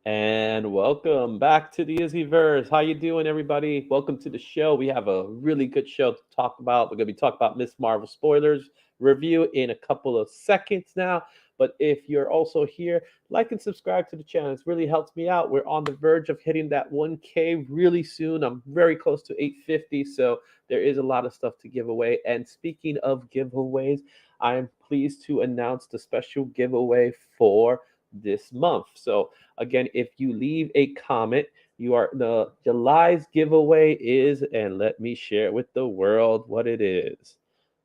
And welcome back to the IzzyVerse. How you doing, everybody? Welcome to the show. We have a really good show to talk about. We're going to be talking about Miss Marvel spoilers review in a couple of seconds now. But if you're also here, like and subscribe to the channel. It really helps me out. We're on the verge of hitting that 1K really soon. I'm very close to 850, so there is a lot of stuff to give away. And speaking of giveaways, I am pleased to announce the special giveaway for this month. So again, if you leave a comment, you are the July's giveaway is, and let me share with the world what it is.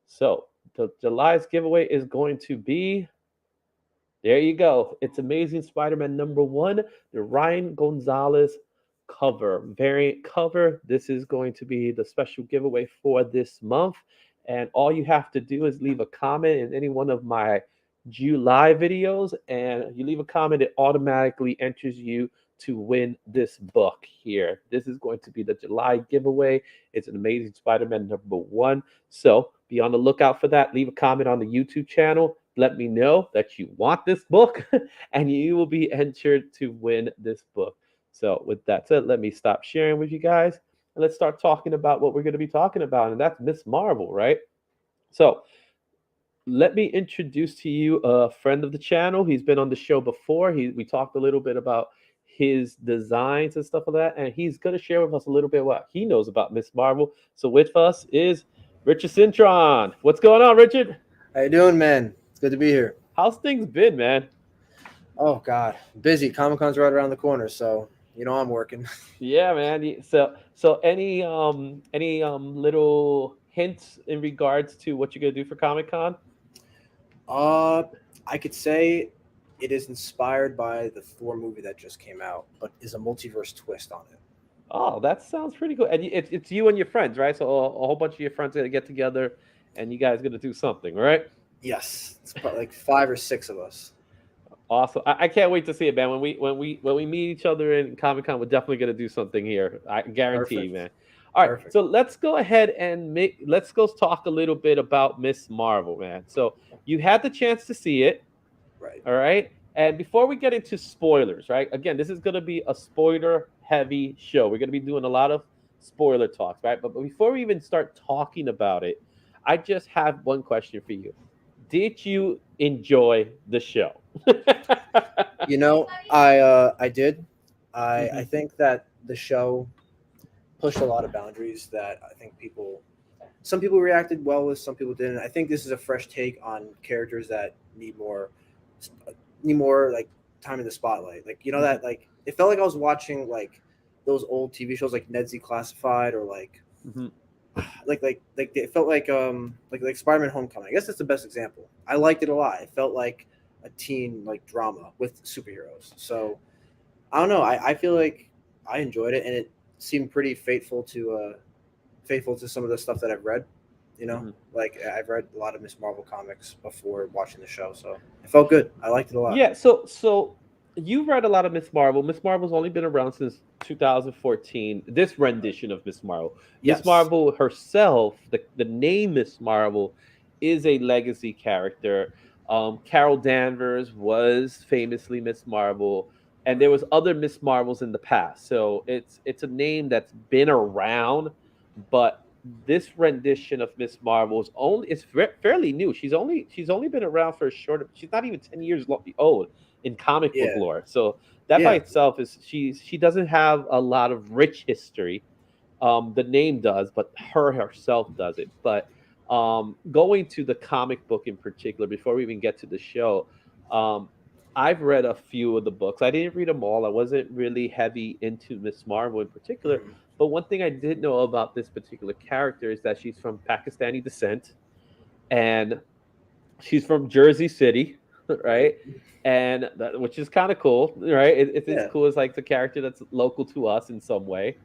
So the July's giveaway is going to be, there you go. It's Amazing Spider-Man #1, the Ryan Gonzalez cover, variant cover. This is going to be the special giveaway for this month. And all you have to do is leave a comment in any one of my July videos, and you leave a comment, it automatically enters you to win this book here. This is going to be the July giveaway. It's an Amazing Spider-Man #1. So be on the lookout for that. Leave a comment on the YouTube channel. Let me know that you want this book, and you will be entered to win this book. So with that said, let me stop sharing with you guys, and let's start talking about what we're going to be talking about, and that's Miss Marvel, right? So let me introduce to you a friend of the channel. He's been on the show before. We talked a little bit about his designs and stuff like that, and he's going to share with us a little bit what he knows about Miss Marvel. So with us is Richard Cintron. What's going on, Richard? How you doing, man? It's good to be here. How's things been, man? Oh God, busy. Comic-Con's right around the corner, so I'm working. Yeah, man. So any little hints in regards to what you're gonna do for Comic Con? Uh, I could say it is inspired by the Thor movie that just came out, but is a multiverse twist on it. Oh, that sounds pretty cool. And it's you and your friends, right? So a whole bunch of your friends are gonna get together, and you guys gonna do something, right? Yes, it's about like 5 or 6 of us. Awesome. I can't wait to see it, man. When we meet each other in Comic Con, we're definitely gonna do something here. I guarantee you, Perfect. man. All right, Perfect. so let's go ahead and let's go talk a little bit about Miss Marvel, man. So you had the chance to see it, Right. all right? And before we get into spoilers, right? Again, this is gonna be a spoiler heavy show. We're gonna be doing a lot of spoiler talks, right? But before we even start talking about it, I just have one question for you. Did you enjoy the show? I did. I Mhm. think that the show pushed a lot of boundaries that I think some people reacted well with, some people didn't. I think this is a fresh take on characters that need more like time in the spotlight. Like Mhm. that like it felt like I was watching like those old TV shows like Ned's Declassified or like Mhm. like it felt like Spider-Man Homecoming. I guess that's the best example. I liked it a lot. It felt like a teen like drama with superheroes. So I don't know. I feel like I enjoyed it, and it seemed pretty faithful to some of the stuff that I've read. You know, Mhm. like I've read a lot of Miss Marvel comics before watching the show, so it felt good. I liked it a lot. Yeah, so you read a lot of Miss Marvel. Miss Marvel's only been around since 2014. This rendition of Miss Marvel. Miss Yes. Marvel herself, the name Miss Marvel is a legacy character. Carol Danvers was famously Miss Marvel, and there Right. was other Miss Marvels in the past. So it's a name that's been around, but this rendition of Miss Marvel is only it's fairly new. She's only been around for a short. She's not even 10 years old in comic book Yeah. lore. So that by Yeah. itself is she doesn't have a lot of rich history. The name does, but her herself does it. But going to the comic book in particular, before we even get to the show, I've read a few of the books. I didn't read them all. I wasn't really heavy into Miss Marvel in particular. Mhm. But one thing I did know about this particular character is that she's from Pakistani descent, and she's from Jersey City, Right. right? And that, which is kind of cool, right? It's as Yeah. cool as like the character that's local to us in some way,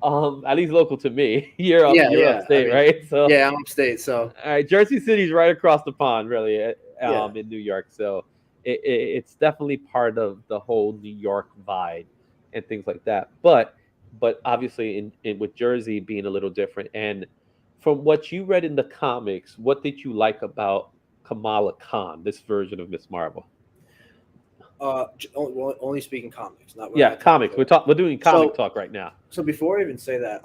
at least local to me. You're up, Yeah. you're Yeah. I upstate, mean, right? So, yeah, I'm upstate, so all right, Jersey City's right across the pond, really, yeah. in New York. So it's definitely part of the whole New York vibe and things like that. But obviously, with Jersey being a little different, and from what you read in the comics, what did you like about Kamala Khan, this version of Miss Marvel? Only speaking comics, not we're Yeah, not talking comics. show. We're doing comic So talk right now. so before I even say that,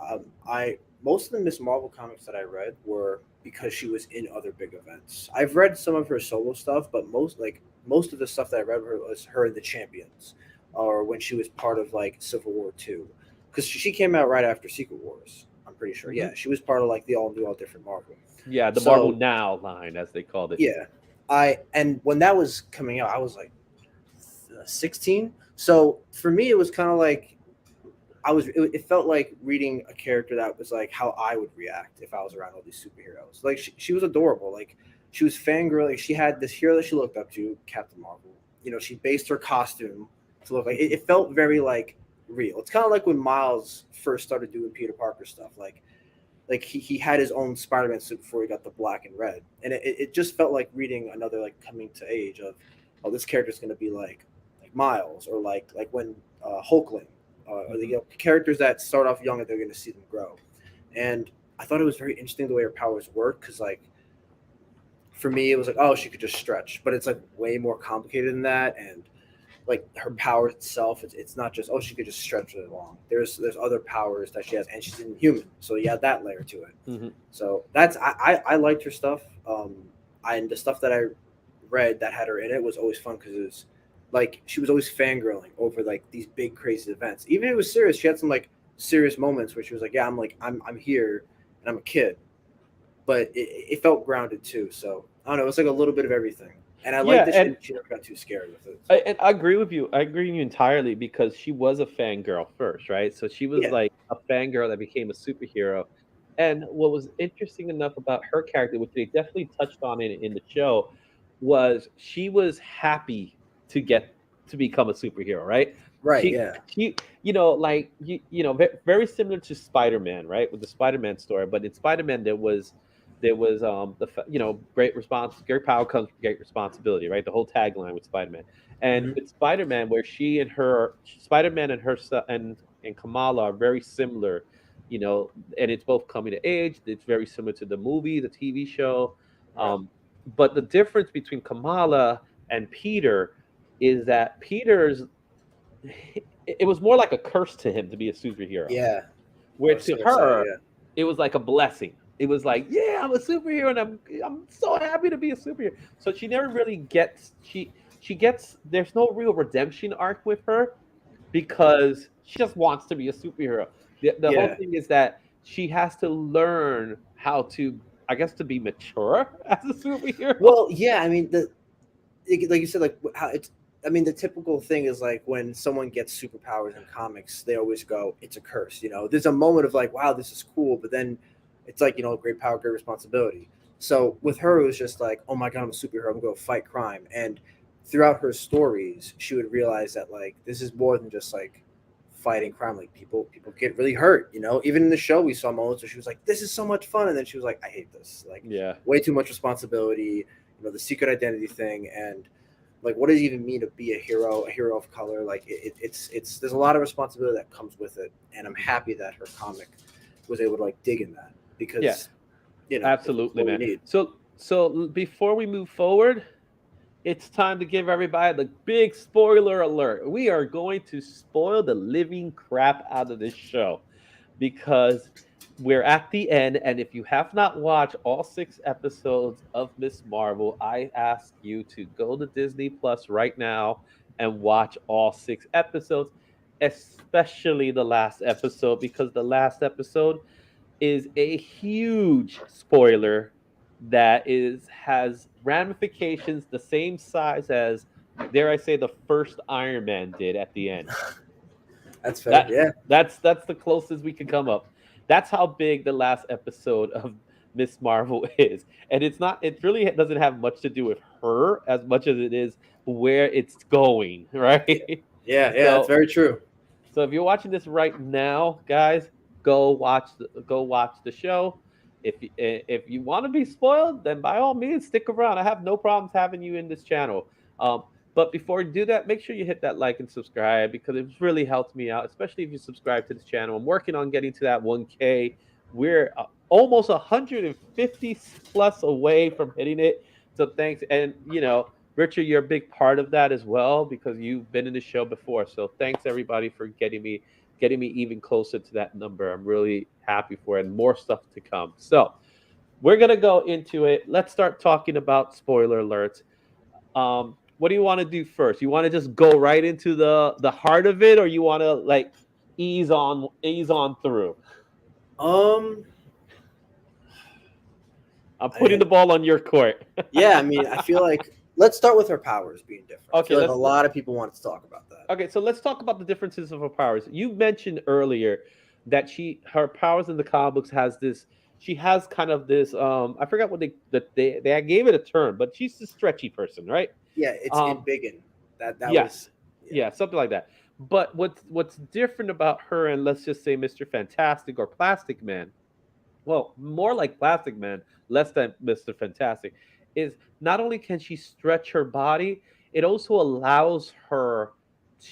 I most of the Miss Marvel comics that I read were because she was in other big events. I've read some of her solo stuff, but most of the stuff that I read was her in the Champions, or when she was part of like Civil War Two, because she came out right after Secret Wars. I'm pretty sure. Hmm. Yeah, she was part of like the all new, all different Marvel. Yeah, the Marvel So Now line, as they called it. yeah, and when that was coming out, I was like 16. So for me, it was kind of like it felt like reading a character that was like how I would react if I was around all these superheroes. Like she was adorable. Like she was fangirl. Like she had this hero that she looked up to, Captain Marvel. You know, she based her costume to look like it felt very like real. It's kind of like when Miles first started doing Peter Parker stuff. Like he had his own Spider-Man suit before he got the black and red, and it just felt like reading another like coming to age of, oh, this character's going to be like Miles, or like when Hulkling, or the Hmm. characters that start off young and they're going to see them grow. And I thought it was very interesting the way her powers work, because like for me it was like, oh, she could just stretch, but it's like way more complicated than that. And like her power itself, it's not just, oh, she could just stretch really long. There's other powers that she has, and she's inhuman, so you have that layer to it. Hmm. So that's I liked her stuff. And the stuff that I read that had her in it was always fun, because it was like she was always fangirling over like these big crazy events. Even if it was serious, she had some like serious moments where she was like, yeah, I'm here and I'm a kid, but it felt grounded too. So I don't know, it was like a little bit of everything. And I like Yeah, that and she never got too scared with it. I, So and I agree with you. I agree with you entirely because she was a fangirl first, right? So she was yeah, like a fangirl that became a superhero. And what was interesting enough about her character, which they definitely touched on in the show, was she was happy to get to become a superhero, right? right, She yeah, she like very similar to Spider-Man, right? With the Spider-Man story, but in Spider-Man there was great power comes with great responsibility, right? The whole tagline with Spider-Man. And hmm, with Spider-Man, where Spider-Man and her and Kamala are very similar, and it's both coming to age. It's very similar to the movie, the TV show. right, But the difference between Kamala and Peter is that it was more like a curse to him to be a superhero, yeah. I where was to gonna say, her yeah, it was like a blessing. It was like, yeah, I'm a superhero, and I'm so happy to be a superhero. So she never really gets she gets there's no real redemption arc with her because she just wants to be a superhero. The whole yeah. thing is that she has to learn how to, I guess, to be mature as a superhero. Well, yeah. I mean, like you said, like how it's. I mean, the typical thing is like when someone gets superpowers in comics, they always go, "It's a curse." You know, there's a moment of like, "Wow, this is cool," but then it's like, great power, great responsibility. So with her, it was just like, "Oh my god, I'm a superhero. I'm going to fight crime." And throughout her stories, she would realize that like this is more than just like fighting crime. Like people get really hurt. Even in the show, we saw moments where she was like, "This is so much fun," and then she was like, "I hate this. Like, Yeah. way too much responsibility. The secret identity thing, and like, what does it even mean to be a hero of color? Like, it's there's a lot of responsibility that comes with it, and I'm happy that her comic was able to like dig in that because Absolutely, what we man. need. So before we move forward, it's time to give everybody the big spoiler alert. We are going to spoil the living crap out of this show because we're at the end. And if you have not watched all 6 episodes of Miss Marvel, I ask you to go to Disney Plus right now and watch all 6 episodes, especially the last episode, because the last episode is a huge spoiler that has ramifications the same size as, dare I say, the first Iron Man did at the end. That's fair. Yeah. That's the closest we can come up. That's how big the last episode of Miss Marvel is. And it's not, it really doesn't have much to do with her as much as it is where it's going, right? Yeah. That's So very true. so if you're watching this right now, guys, go watch the show. If you want to be spoiled, then by all means stick around. I have no problems having you in this channel. Um, but before you do that, make sure you hit that like and subscribe because it really helps me out, especially if you subscribe to this channel. I'm working on getting to that 1K. We're almost 150 plus away from hitting it. So thanks, and Richard, you're a big part of that as well because you've been in the show before. So thanks everybody for getting me even closer to that number. I'm really happy for it and more stuff to come. So we're gonna go into it. Let's start talking about spoiler alerts. What do you want to do first? You want to just go right into the heart of it, or you want to like ease on through? Um, I'm putting the ball on your court. Yeah, I mean, I feel like let's start with her powers being different. Okay, I feel like a lot of people want to talk about that. Okay, so let's talk about the differences of her powers. You mentioned earlier that her powers in the comic books has this. She has kind of this. I forgot what they gave it a term, but she's a stretchy person, right? Yeah, it's embiggen. That yes, was yeah, something like that. But what's different about her and let's just say Mr. Fantastic or Plastic Man, well, more like Plastic Man, less than Mr. Fantastic, is not only can she stretch her body, it also allows her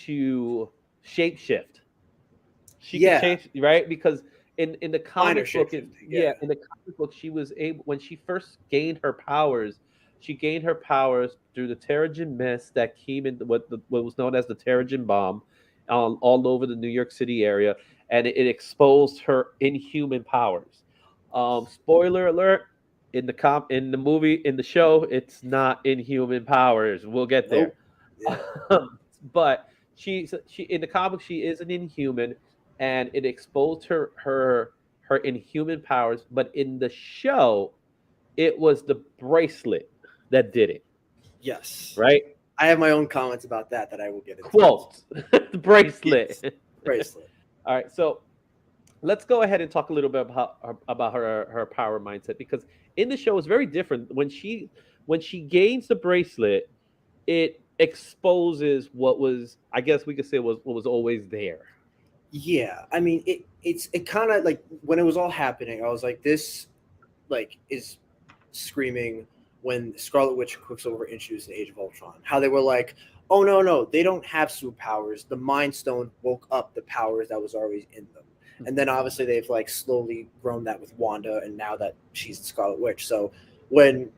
to shapeshift. She can change, right? Because in the comic book, in the comic book, she was able when she first gained her powers. She gained her powers through the Terrigen mist that came in what was known as the Terrigen bomb, all over the New York City area, and it exposed her inhuman powers. Spoiler alert: in the movie, in the show, it's not inhuman powers. We'll get there. But she in the comic she is an inhuman, and it exposed her inhuman powers. But in the show, it was the bracelet that did it. Yes. Right. I have my own comments about that I will get into. Quote the bracelet. Yes. Bracelet. All right, so let's go ahead and talk a little bit about her power mindset because in the show it's very different. When she gains the bracelet, it exposes what was, I guess we could say, was what was always there. Yeah, I mean it kind of like when it was all happening, I was like, this like is screaming when Scarlet Witch and Quicksilver introduced in Age of Ultron. How they were like, oh no, they don't have superpowers. The Mind Stone woke up the powers that was already in them. And then obviously they've like slowly grown that with Wanda, and now that she's the Scarlet Witch. So when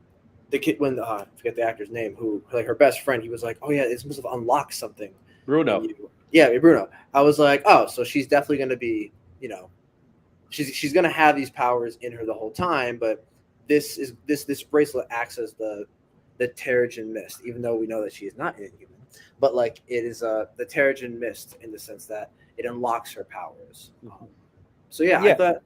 the kid, I forget the actor's name, who like her best friend, he was like, oh yeah, this must have unlocked something. Bruno. Yeah, Bruno. I was like, oh, so she's definitely going to be, she's going to have these powers in her the whole time, but this bracelet acts as the Terrigen mist, even though we know that she is not inhuman. But like it is the Terrigen mist in the sense that it unlocks her powers. So yeah, I thought,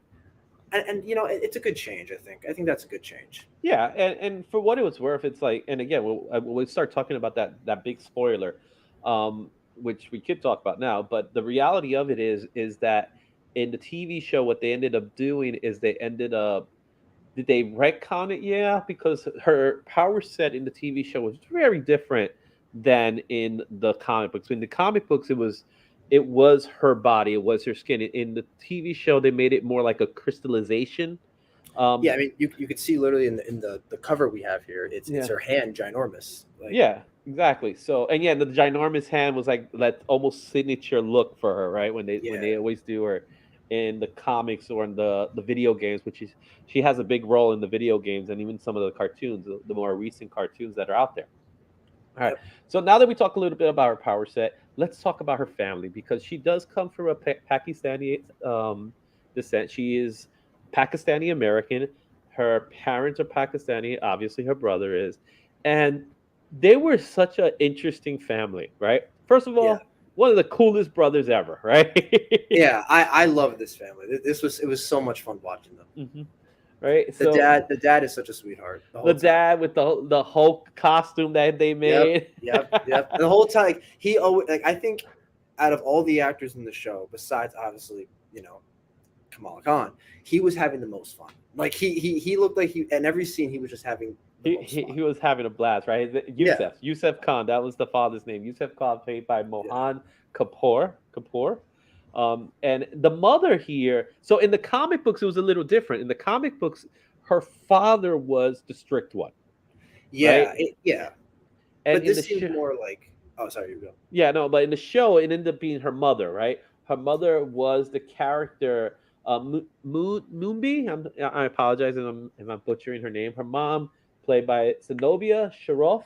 and it's a good change. I think that's a good change. Yeah, and for what it was worth, it's like, and again, we'll start talking about that big spoiler, which we could talk about now. But the reality of it is that in the TV show, what they ended up doing is did they retcon it? Yeah, because her power set in the TV show was very different than in the comic books. In the comic books, it was it was her body, it was her skin. In the TV show, they made it more like a crystallization. Yeah, Um, I mean, you could see literally in the cover we have here, it's yeah, her hand ginormous. Like, yeah, exactly. So, and yeah, the ginormous hand was like that almost signature look for her, right? When yeah, they always do her in the comics or in the video games, which is she has a big role in the video games and even some of the cartoons, the more recent cartoons that are out there. All right. yep, So now that we talk a little bit about her power set, let's talk about her family because she does come from a Pakistani descent. She is Pakistani American. Her parents are Pakistani. Obviously, her brother is, and they were such an interesting family, right? First of yeah, all, one of the coolest brothers ever, right? yeah. I love this family. This was it was so much fun watching them. hmm Right. The So dad is such a sweetheart the the whole time. dad with the Hulk costume that they Yep, made. yep. The whole time, like, he always like I think out of all the actors in the show, besides obviously Kamala Khan, he was having the most fun. Like he looked like he in every scene he was just having the most fun. He was having a blast, right? Yeah, Yusef Khan, that was the father's name. Yusef Khan, played by yeah, Mohan Kapoor. And the mother here. So in the comic books, it was a little different. In the comic books, her father was the strict one, right? yeah. And But in the this seems show, more like oh sorry you go. yeah, no, but in the show, it ended up being her mother, right? Her mother was the character Moonbi. I apologize if I'm butchering her name. Her mom, played by Zenobia Sharoff.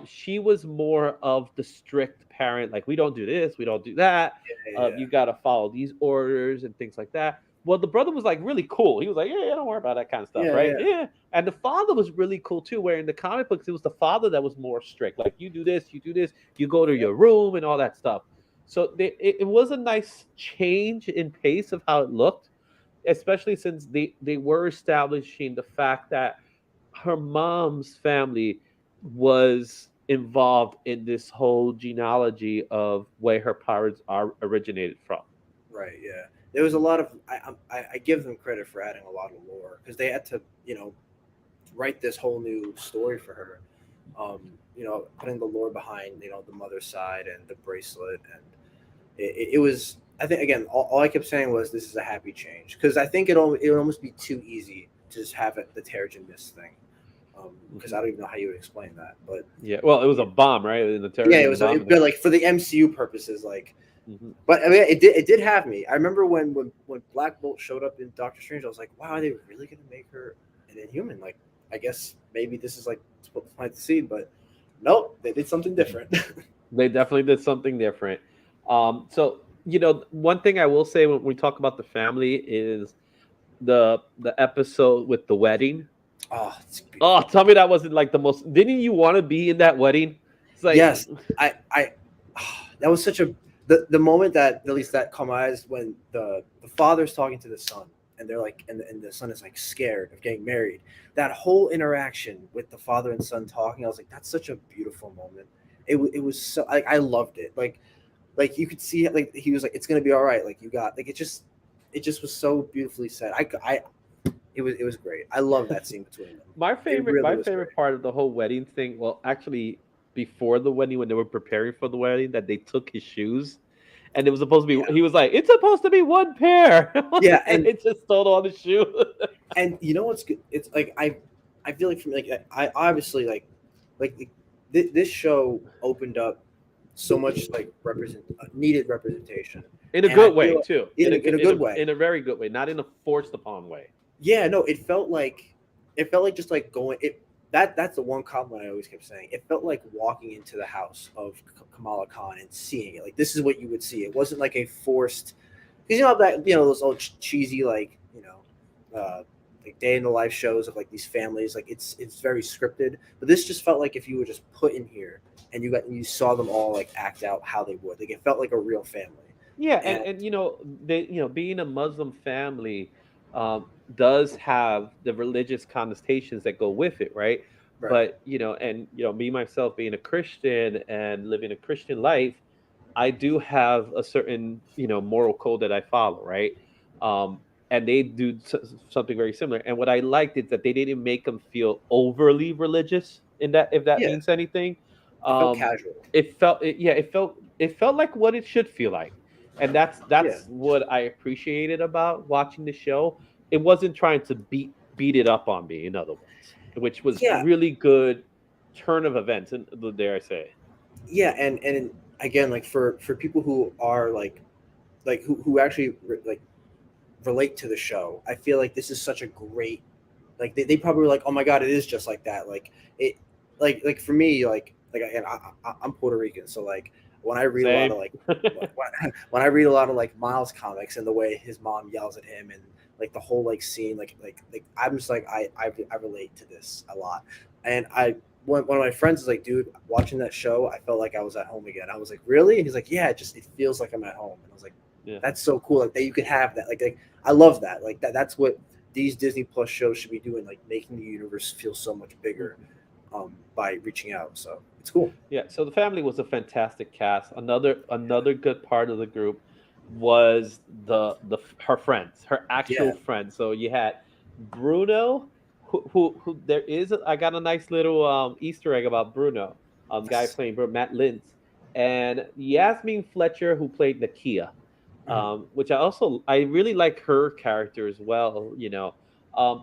She was more of the strict parent, like we don't do this, we don't do that. Yeah, You got to follow these orders and things like that. Well, the brother was like really cool. He was like, yeah, don't worry about that kind of stuff, yeah, right? yeah, Yeah. And the father was really cool too. Where in the comic books, it was the father that was more strict. Like you do this, you go to yep, your room and all that stuff. So it was a nice change in pace of how it looked, especially since they were establishing the fact that her mom's family was involved in this whole genealogy of where her parents are originated from. right, yeah. There was a lot of I give them credit for adding a lot of lore because they had to write this whole new story for her. Putting the lore behind the mother's side and the bracelet, and it was. I think again, all I kept saying was this is a happy change because I think it would almost be too easy to just have it the Terrigen Mist thing. Because Mhm. I don't even know how you would explain that, but Yeah, well, it was yeah, a bomb, right? In the yeah, it Terrigen was. bomb. But like for the MCU purposes, like, Mhm. but I mean, it did have me. I remember when Black Bolt showed up in Doctor Strange, I was like, wow, are they really gonna make her an Inhuman? Like, I guess maybe this is like supposed to plant the seed, but nope, they did something Mhm. different. They definitely did something different. So one thing I will say when we talk about the family is the episode with the wedding. Oh, it's Oh, beautiful. tell me that wasn't like the most. Didn't you want to be in that wedding? It's like, Yes, I that was such a the moment that at least that caught my eyes when the father's talking to the son and they're like and the son is like scared of getting married. That whole interaction with the father and son talking, I was like, that's such a beautiful moment. It was so like I loved it. Like you could see like he was like it's gonna be all right. Like you got like it just was so beautifully said. It was great. I love that scene between them. It my really was favorite great. part of the whole wedding thing. Well, actually, before the wedding, when they were preparing for the wedding, that they took his shoes, and it was supposed to Yeah, be. He was like, "It's supposed to be one pair," yeah, and and it just stole all the shoe. and you know what's good? It's like I feel like from like I obviously this show opened up so much like needed representation, In a and I good way feel too, in a good way. in a very good way, not in a forced upon way. Yeah, no, it felt like just like going it that's the one compliment I always kept saying. It felt like walking into the house of Kamala Khan and seeing it. Like this is what you would see. It wasn't like a forced because those old cheesy like day in the life shows of like these families. Like it's very scripted, but this just felt like if you were just put in here and you saw them all like act out how they would. Like it felt like a real family. Yeah, And and they being a Muslim family does have the religious connotations that go with it, right? right, But and me myself being a Christian and living a Christian life, I do have a certain moral code that I follow, right? And they do something very similar. And what I liked is that they didn't make them feel overly religious in that, if that yeah, means anything. it felt Um, casual. yeah, it felt. it felt like what it should feel like, and Yeah, that's what I appreciated about watching the show. It wasn't trying to beat it up on me, in other words, which was yeah, really good turn of events, and dare I say. yeah, and again, like for people who are like who actually like relate to the show, I feel like this is such a great, like they probably were like, oh my god, it is just like that. Like it, like for me, like again, I'm Puerto Rican, so like when I read a lot of Same. like when I read a lot of like Miles comics and the way his mom yells at him and like the whole like scene, like I'm just like I relate to this a lot, and one of my friends is like, dude, watching that show, I felt like I was at home again. I was like, really? And he's like, yeah, it feels like I'm at home. And I was like, Yeah. that's so cool. Like that you could have that. Like I love that. Like that's what these Disney Plus shows should be doing, like making the universe feel so much bigger by reaching out. So it's cool. Yeah, so the family was a fantastic cast. Another good part of the group was the her friends, her actual Yeah. friends. So you had Bruno, who there is. I got a nice little Easter egg about Bruno, guy Yes. playing Bruno, Matt Lintz, and Yasmin Fletcher, who played Nakia, Mhm. which I really like her character as well. You know,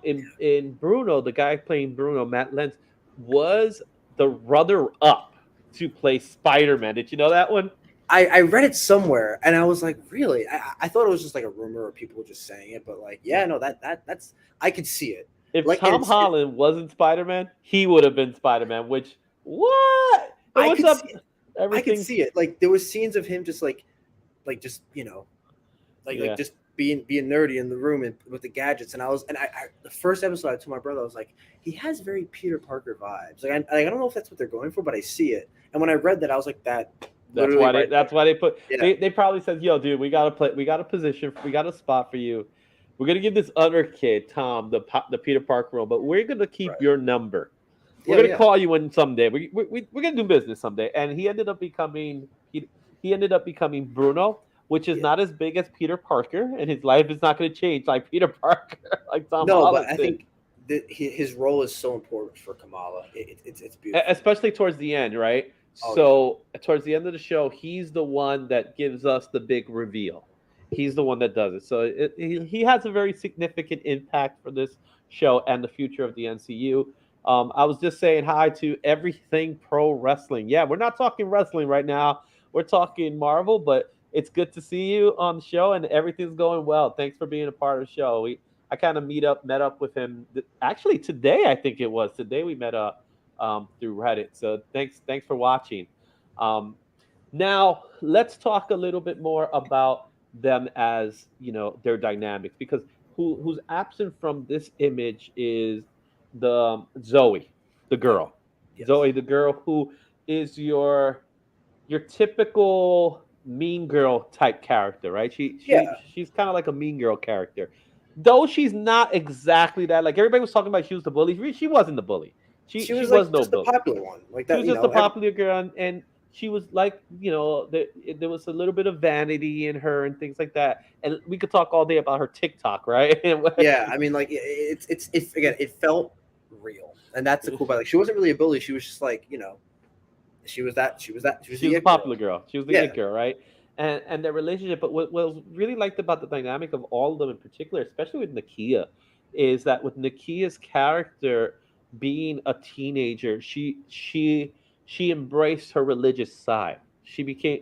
in Bruno, the guy playing Bruno, Matt Lintz, was the runner up to play Spider Man. Did you know that one? I read it somewhere and I was like, really? I thought it was just like a rumor or people were just saying it, but like, yeah, no, that's I could see it. If Like, and Tom Holland wasn't Spider Man, he would have been Spider Man. Which what? I What's could up? see it. I could Everything's see it. Like there was scenes of him just like just like yeah. just being nerdy in the room and with the gadgets. And I the first episode I told my brother, I was like, he has very Peter Parker vibes. I don't know if that's what they're going for, but I see it. And when I read that, I was like, that That's literally why they. right That's there. why they put. Yeah, They probably said, "Yo, dude, we got to play. We got a position. We got a spot for you. We're gonna give this other kid, Tom, the Peter Parker role, but we're gonna keep right. your number. We're Yeah, gonna yeah, call you in someday. We're gonna do business someday." And he ended up becoming Bruno, which is yeah. not as big as Peter Parker, and his life is not gonna change like Peter Parker, like Tom No, but Holland I did. think that his role is so important for Kamala. It's beautiful. Especially towards the end, right? Oh yeah, So towards the end of the show, he's the one that gives us the big reveal. He's the one that does it. So he has a very significant impact for this show and the future of the MCU. I was just saying hi to everything pro wrestling. Yeah, we're not talking wrestling right now. We're talking Marvel, but it's good to see you on the show and everything's going well. Thanks for being a part of the show. I kind of met up with him actually today. I think it was today we met up through Reddit. So thanks for watching. Um, now let's talk a little bit more about them as their dynamics because who's absent from this image is the Zoe, the Zoe. girl, Yes. Zoe, the girl who is your typical mean girl type character, right? Yeah, She's kind of like a mean girl character, though she's not exactly that. Like everybody was talking about, she was the bully. She wasn't the bully. she She was was like no just the bully. popular one, like She that. was You just a know, every popular girl, and she was like, there was a little bit of vanity in her and things like that. And we could talk all day about her TikTok, right? yeah. I mean, like it's again, it felt real, and that's the cool part. Like she wasn't really a bully. She was just like she was She the was a it girl. popular girl. She was the Yeah, it girl, right? And their relationship. But what was really liked about the dynamic of all of them in particular, especially with Nakia, is that with Nakia's character being a teenager, she embraced her religious side. She became,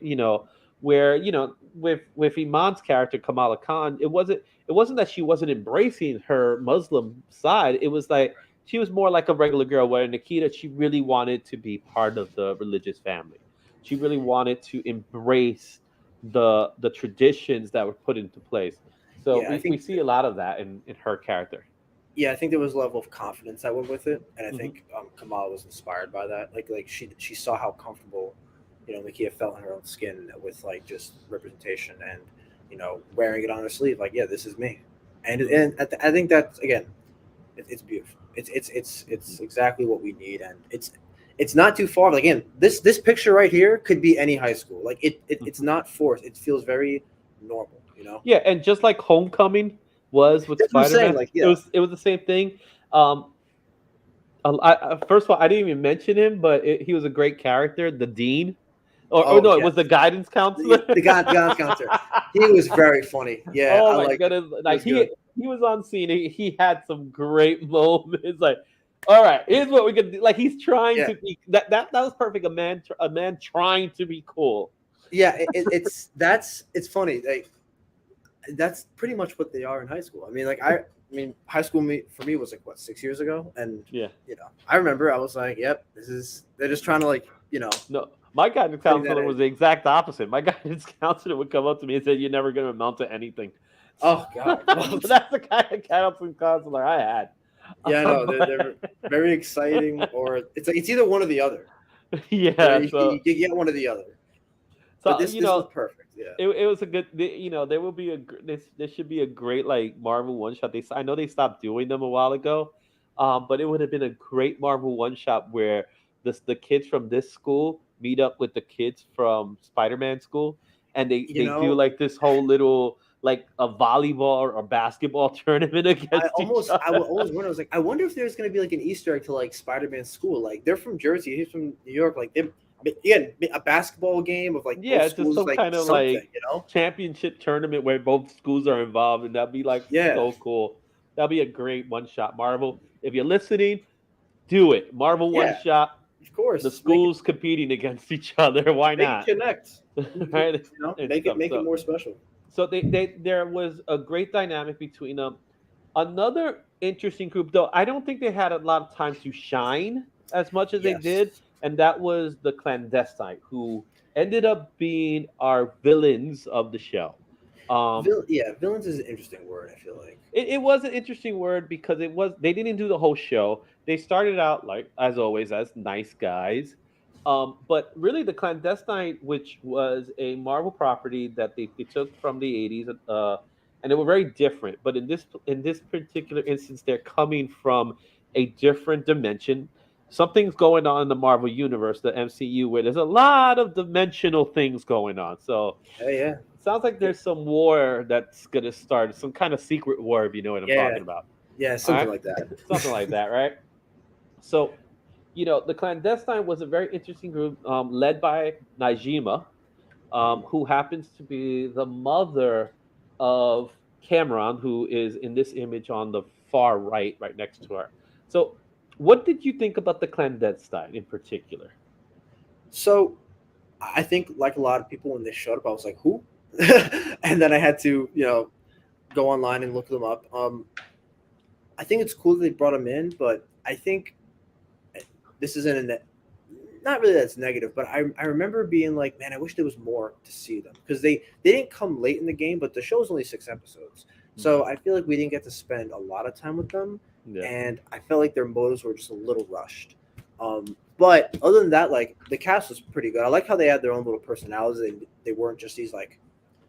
where with Iman's character Kamala Khan, it wasn't that she wasn't embracing her Muslim side. It was like she was more like a regular girl. Where Nikita, she really wanted to be part of the religious family. She really wanted to embrace the traditions that were put into place. So yeah. I we think see a lot of that in her character. yeah, I think there was a level of confidence that went with it, and I Hmm. think Kamala was inspired by that. Like she saw how comfortable, Nakia felt in her own skin with like just representation and wearing it on her sleeve. Like, yeah, this is me, Hmm. I think that's again, it's beautiful. It's exactly what we need, and it's not too far. Like, again, this picture right here could be any high school. Like it's Hmm. not forced. It feels very normal. Yeah, and just like Homecoming was with That's what I'm Spider saying. Man, Like, it yeah, was the same thing. Um, first of all, I didn't even mention him, but he was a great character, the dean. or Oh no, it yeah, was the guidance counselor. the guidance counselor. He was very funny. Yeah, Oh I my liked it. goodness! It Like was good. he was on scene. He had some great moments. Like, all right, here's what we can do. Like he's trying Yeah, to be that was perfect. A man trying to be cool. yeah. It's funny. Like that's pretty much what they are in high school. I mean, high school for me was like what 6 years ago, and Yeah. I remember I was like, yep, they're just trying to like No, my guidance bring that counselor in. was the exact opposite. My guidance counselor would come up to me and say, "You're never going to amount to anything." Oh God, So well, that's the kind of counseling counselor I had. yeah, no, they're But- very exciting, or it's like it's either one or the other. yeah. You get one or the other. But So this was perfect. Yeah, it was a good. There will be there should be a great like Marvel one shot. I know they stopped doing them a while ago, but it would have been a great Marvel one shot where the kids from this school meet up with the kids from Spider-Man school, and you they do know, like this whole little like a volleyball or basketball tournament against each I would other. always wonder. I was like, I wonder if there's going to be like an Easter egg to like Spider-Man's school. Like they're from Jersey, he's from New York. Like they, again, a basketball game of like Yeah, both it's just schools, some like kind of something, like championship tournament where both schools are involved, and that'd be like Yeah, so cool. That'd be a great one shot. Marvel, if you're listening, do it. Marvel one yeah, shot. of The course. schools competing against each other. Why Make it not? connect. Right? And Make it stuff. more special. So they there was a great dynamic between them. Another interesting group, though, I don't think they had a lot of time to shine as much as they did, Yes. and that was the clandestine, who ended up being our villains of the show. Yeah, villains is an interesting word. I feel like. It was an interesting word because they didn't do the whole show. They started out like as always as nice guys, but really the clandestine, which was a Marvel property that they took from the '80s, and they were very different. But in this particular instance, they're coming from a different dimension. Something's going on in the Marvel universe, the MCU, where there's a lot of dimensional things going on. So Hey, yeah, sounds like there's some war that's gonna start, some kind of secret war, if you know what I'm yeah, talking about. yeah, All something right, like that. something like that, right? So, the clandestine was a very interesting group, led by Najima, who happens to be the mother of Cameron, who is in this image on the far right, right next to her. So, what did you think about the clandestine in particular? So I think, like a lot of people, when they showed up, I was like, "Who?" And then I had to, go online and look them up. I think it's cool that they brought them in, but I think this isn't not really that's negative, but I remember being like, man, I wish there was more to see them because they didn't come late in the game, but the show's only 6 episodes, so I feel like we didn't get to spend a lot of time with them, Yeah. and I felt like their motives were just a little rushed. But other than that, like the cast was pretty good. I like how they had their own little personalities. They weren't just these like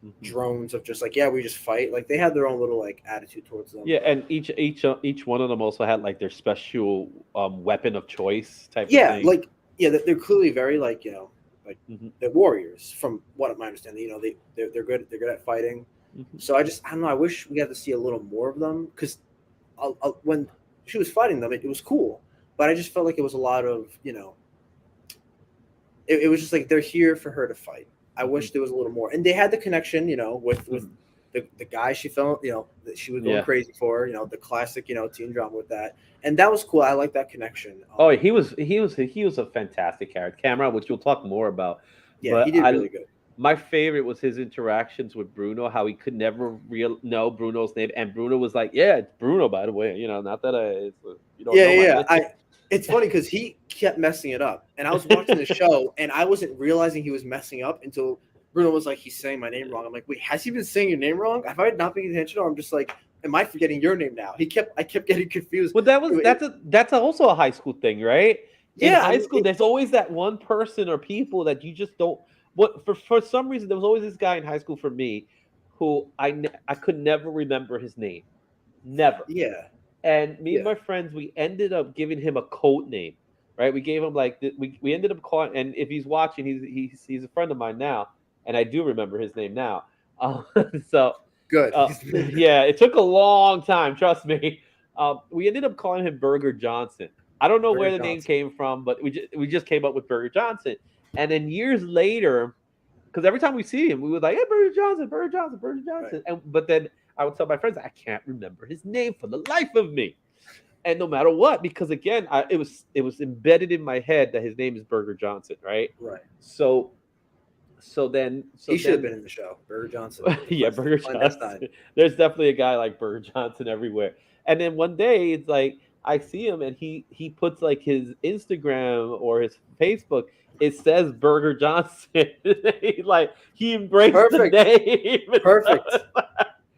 Mhm. drones of just like, yeah, we just fight. Like they had their own little like attitude towards them. Yeah, and each one of them also had like their special weapon of choice type of Yeah, thing. like yeah, they're clearly very like like Hmm. they're warriors from what I'm understanding. They're good. They're good at fighting. Hmm. So I don't know. I wish we got to see a little more of them because when she was fighting them, it was cool. But I just felt like it was a lot of it was just like they're here for her to fight. I Hmm. wish there was a little more, and they had the connection, with Hmm. the guy she felt, that she was going Yeah. crazy for, the classic, teen drama with that, and that was cool. I like that connection. Oh, he was a fantastic character, Cameron, which we'll talk more about. Yeah, But he did really good. my favorite was his interactions with Bruno. How he could never know Bruno's name, and Bruno was like, "Yeah, it's Bruno, by the way. Not that you don't Yeah, know yeah, my yeah. name." It's funny because he kept messing it up, and I was watching the show, and I wasn't realizing he was messing up until Bruno was like, "He's saying my name wrong." I'm like, "Wait, has he been saying your name wrong? Have I not paying attention, or I'm just like, am I forgetting your name now?" I kept getting confused. Well, that's also a high school thing, right? In Yeah, I high mean, school, there's always that one person or people that you just don't. What for some reason there was always this guy in high school for me, who I could never remember his name, never. yeah, And me and yeah. my friends, we ended up giving him a code name, right? We gave him like we ended up calling, and if he's watching, he's a friend of mine now, and I do remember his name now. Uh, so Good. yeah, it took a long time. Trust me. We ended up calling him Burger Johnson. I don't know where Very the name Johnson. came from, but we just came up with Burger Johnson. And then years later, because every time we see him, we would like, hey, Burger Johnson, Burger Johnson, Burger Right. Johnson. And but then I would tell my friends, I can't remember his name for the life of me. And no matter what, because again, it was embedded in my head that his name is Burger Johnson, right? Right. So so then He so should have then been in the show. Burger Johnson, yeah, Burger clandestine. Johnson. There's definitely a guy like Burger Johnson everywhere. And then one day it's like I see him and he puts like his Instagram or his Facebook. It says Burger Johnson. He embraced the Perfect. name. Perfect.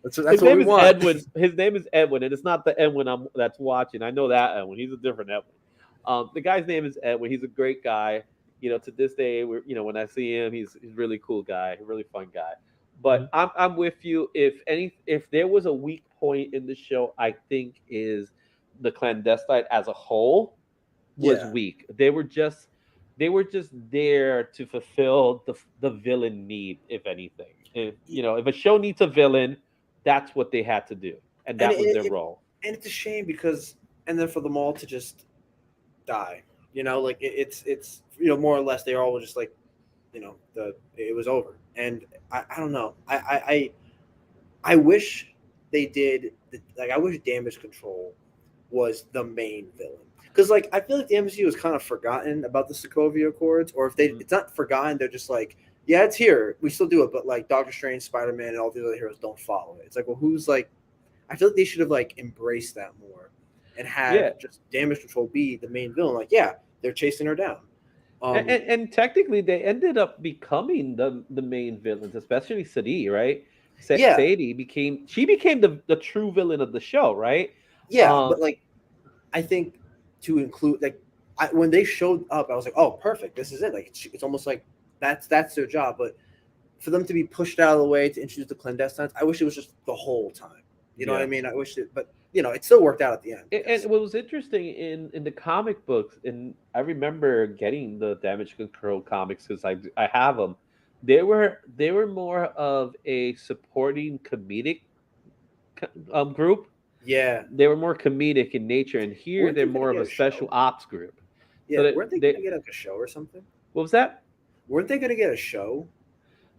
His That's what name we is want. Edwin. His name is Edwin, and it's not the Edwin that's watching. I know that Edwin. He's a different Edwin. The guy's name is Edwin. He's a great guy. To this day, when I see him, he's a really cool guy, a really fun guy. Mhm. But I'm with you. If there was a weak point in the show, I think is the clandestine as a whole was Yeah. weak. They were just there to fulfill the villain need, if anything. If a show needs a villain, that's what they had to do, and And that was their role. and it's a shame because and then for them all to just die. Like it's more or less they all were just like the it was over. And I don't know. I wish they did like I wish Damage Control was the main villain. Because like I feel like the MCU was kind of forgotten about the Sokovia Accords, or if Mhm. it's not forgotten, they're just like, yeah, it's here, we still do it, but like Doctor Strange, Spider Man, and all the other heroes don't follow it. It's like, well, who's like? I feel like they should have like embraced that more, and Yeah, had just Damage Control be the main villain. Like, yeah, they're chasing her down. Um, and technically they ended up becoming the main villains, especially Sadie, right? yeah, Sadie became the true villain of the show, right? yeah, Um, but like I think to include like when they showed up, I was like, oh, perfect, this is it. Like it's almost like that's their job. But for them to be pushed out of the way to introduce the clandestines, I wish it was just the whole time. You know what I yeah. mean? I wish it, but it still worked out at the end. I And guess. what was interesting in the comic books, and I remember getting the Damage Control comics because I have them. They were more of a supporting comedic group. Yeah, They were more comedic in nature, and here weren't they're they gonna more of get a a special show? ops group. So Yeah, weren't they gonna get like a show or something? what was that? Weren't they gonna get a show?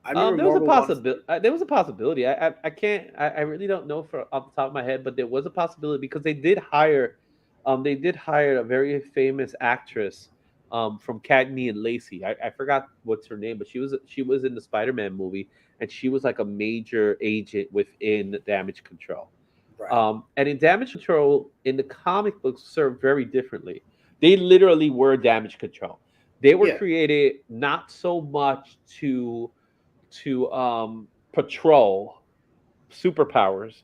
I remember There was a Marvel wanted to. possibility. There was a possibility. I can't. I really don't know for off the top of my head, but there was a possibility because they did hire a very famous actress, from Cagney and Lacey. I forgot what's her name, but she was in the Spider-Man movie, and she was like a major agent within Damage Control. Right. And in Damage Control, in the comic books, served very differently. They literally were Damage Control. They were Yeah. created not so much to patrol superpowers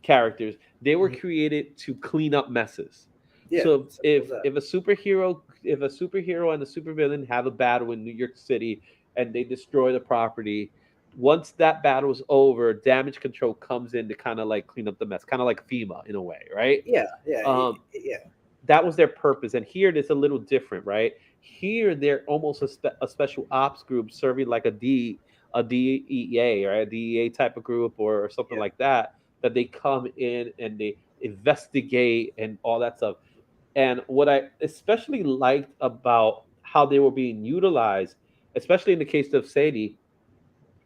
characters. They were Mhm. created to clean up messes. Yeah. So Simple as if that. if a superhero and a supervillain have a battle in New York City and they destroy the property, once that battle is over, damage control comes in to kind of like clean up the mess, kind of like FEMA in a way, right? Yeah. Yeah. Um, Yeah. that was their purpose. And here it's a little different, right? Here they're almost a special ops group serving like a DEA, right? A DEA type of group or something Yeah. like that. That they come in and they investigate and all that stuff. And what I especially liked about how they were being utilized, especially in the case of Sadie,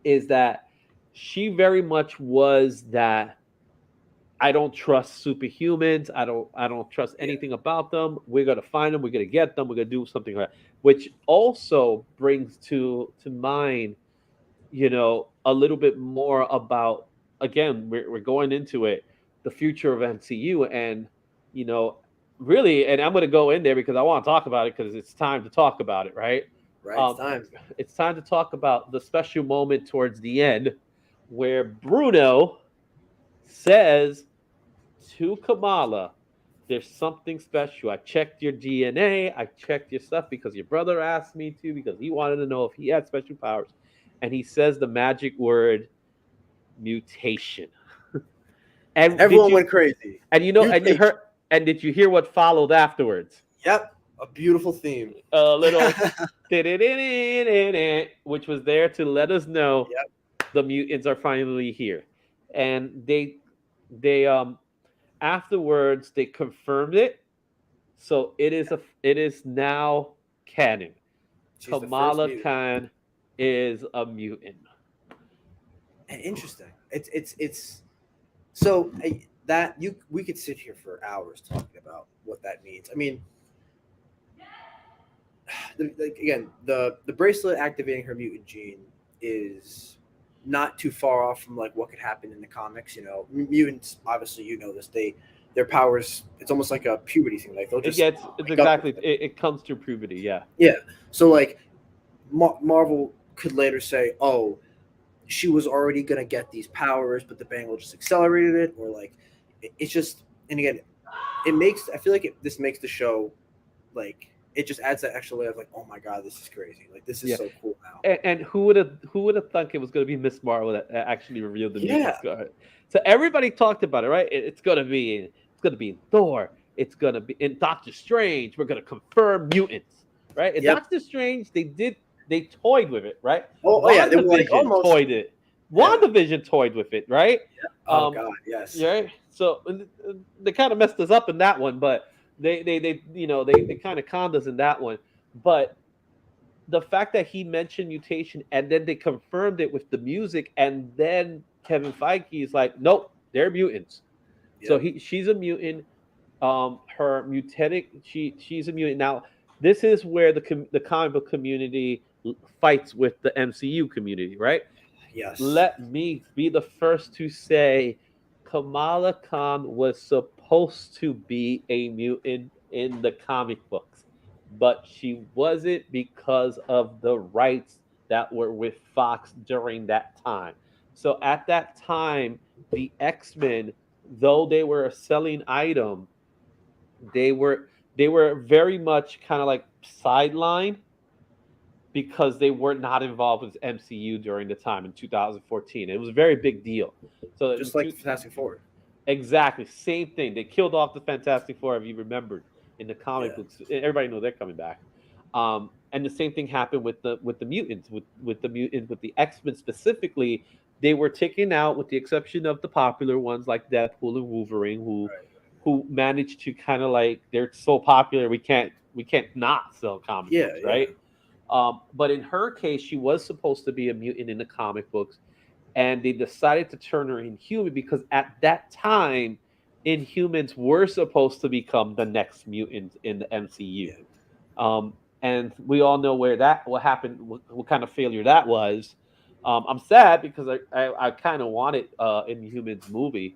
is that she very much was that I don't trust superhumans. I don't trust Yeah. anything about them. We're gonna find them. We're gonna get them. We're gonna do something like that. Which also brings to mind, a little bit more about again, we're going into it, the future of MCU, and you know, really, and I'm gonna go in there because I want to talk about it because it's time to talk about it, right? Right. It's Um, time. it's time to talk about the special moment towards the end where Bruno says to Kamala, there's something special. I checked your DNA. I checked your stuff because your brother asked me to because he wanted to know if he had special powers. And he says the magic word mutation. And And did everyone you went crazy. and you know and you Mutation. heard and did you hear what followed afterwards? Yep. A beautiful theme. A little Yep. which was there to let us know the mutants are finally here. And they afterwards they confirmed it. So it is now canon. She's the first Kamala mutant. Khan is a mutant. And interesting. It's so that you we could sit here for hours talking about what that means. I mean, again, the bracelet activating her mutant gene is not too far off from like what could happen in the comics. You know, mutants. Obviously, you know this. Their powers. It's almost like a puberty thing. Like they'll It just gets it's wake up. exactly it comes through puberty. Yeah. Yeah. So like Marvel could later say, oh, she was already gonna get these powers, but the Bangle just accelerated it, or like it's just. And again, it makes. I feel like this makes the show like it just adds that extra layer of like, oh my god, this is crazy. Like this is Yeah. so cool now. And who would have thunk it was going to be Miss Marvel that actually revealed the Yeah. mutants? So everybody talked about it, right? It's going to be in Thor. It's going to be in Doctor Strange. We're going to confirm mutants, right? In Yep. Doctor Strange, they toyed with it, right? Oh yeah, they were like WandaVision almost. toyed it. Yeah. WandaVision toyed with it, right? Oh Um, god, yes. yeah. So they kind of messed us up in that one, but they kind of conned us in that one. But the fact that he mentioned mutation and then they confirmed it with the music, and then Kevin Feige is like, nope, they're mutants. So Yep. she's a mutant. Her mutatic, she's a mutant. Now, this is where the comic book community fights with the MCU community, right? Yes. Let me be the first to say Kamala Khan was supposed to be a mutant in the comic books, but she wasn't because of the rights that were with Fox during that time. So at that time, the X-Men, though they were a selling item, they were they were very much kind of like sidelined because they were not involved with MCU during the time in 2014. It was a very big deal. So Just like Fantastic Four. exactly same thing. They killed off the Fantastic Four, if you remembered, in the comic Yeah. books. Everybody knows they're coming back. And the same thing happened with the mutants, with the mutants, with the X-Men specifically. They were taken out, with the exception of the popular ones like Deadpool and Wolverine, Right. who managed to kind of like, they're so popular we can't not sell comic Yeah. books, Yeah. right? But in her case, she was supposed to be a mutant in the comic books, and they decided to turn her inhuman because at that time, Inhumans were supposed to become the next mutants in the MCU. Yeah. And we all know what happened, what kind of failure that was. I'm sad because I kind of wanted Inhumans movie.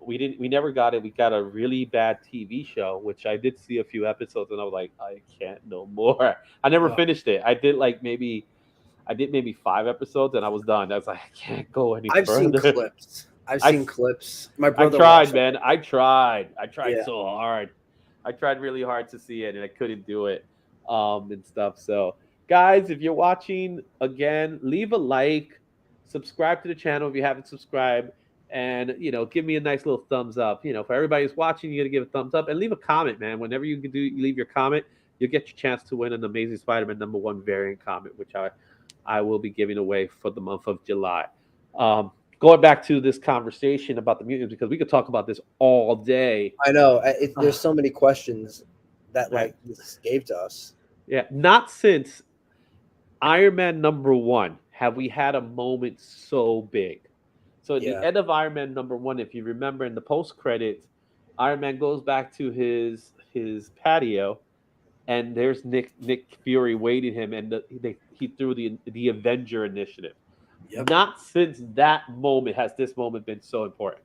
We never got it. We got a really bad TV show, which I did see a few episodes, and I was like, I can't no more. I never Oh, finished it. I did maybe 5 episodes, and I was done. I was like, I can't go any I've seen further. clips. I've I seen clips. My I brother tried, watched man. it. I tried Yeah. so hard. I tried really hard to see it, and I couldn't do it, and stuff. So, guys, if you're watching again, leave a like, subscribe to the channel if you haven't subscribed, and give me a nice little thumbs up. For everybody who's watching, you got to give a thumbs up and leave a comment, man. Whenever you leave your comment, you'll get your chance to win an Amazing Spider-Man #1 variant comic, which I will be giving away for the month of July. Going back to this conversation about the mutants, because we could talk about this all day. I know. There's so many questions that Right. like this gave to us. Yeah, not since Iron Man #1 have we had a moment so big. So at the Yeah. end of Iron Man #1, if you remember in the post credits, Iron Man goes back to his patio, and there's Nick Fury waiting him, and he threw the Avenger Initiative. Yep. Not since that moment has this moment been so important.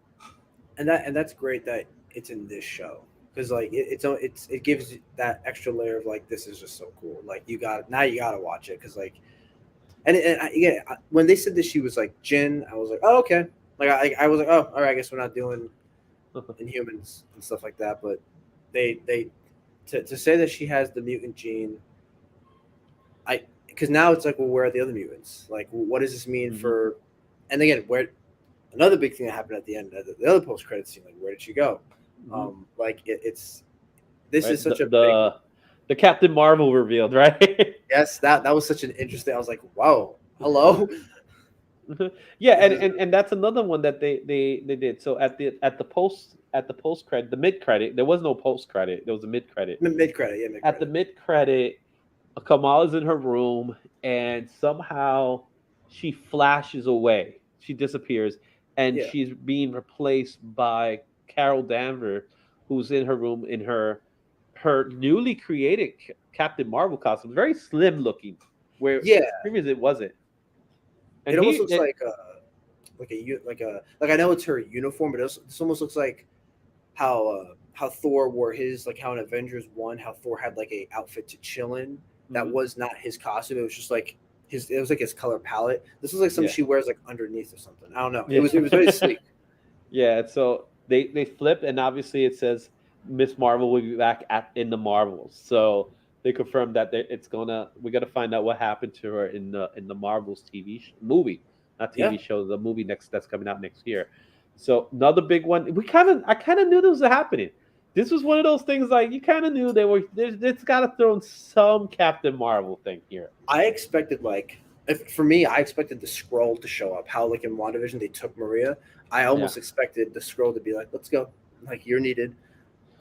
And that's great that it's in this show because like it gives you that extra layer of like this is just so cool. Like you gotta watch it because like when they said that she was like Jin, I was like, oh okay. Like I was like, oh all right, I guess we're not doing Inhumans and stuff like that. But they to say that she has the mutant gene, because now it's like, well, where are the other mutants? Like, what does this mean for? And again, where another big thing that happened at the end, the other post credit scene, like where did she go? Like it's this Right? is such a big. The Captain Marvel revealed, right? Yes, that was such an interesting. I was like, wow, hello. Yeah, and that's another one that they did. So at the post credit, the mid credit, there was no post credit. There was a mid credit. Mid credit, yeah, mid At the credit. mid credit, Kamala's in her room, and somehow she flashes away. She disappears, and Yeah, she's being replaced by Carol Danvers, who's in her room in her newly created Captain Marvel costume, very slim looking, where yeah. previously it wasn't. And It almost he, looks like I know it's her uniform, but this almost looks like how Thor wore his, like how in Avengers 1, how Thor had like a outfit to chill in that Mhm, was not his costume. It was just like his. It was like his color palette. This was like something yeah, she wears like underneath or something. I don't know. yeah, It was very sleek. yeah. So they flip, and obviously it says Miss Marvel will be back in the Marvels. So they confirmed that it's gonna we're gonna find out what happened to her in the Marvels movie, not Yeah, TV show, the movie next that's coming out next year. So another big one. I kind of knew this was happening. This was one of those things like you kind of knew they were. It's got to throw in some Captain Marvel thing here. I expected like for me, I expected the scroll to show up. How like in WandaVision they took Maria. I Yeah. almost expected the scroll to be like, "Let's go, like you're needed."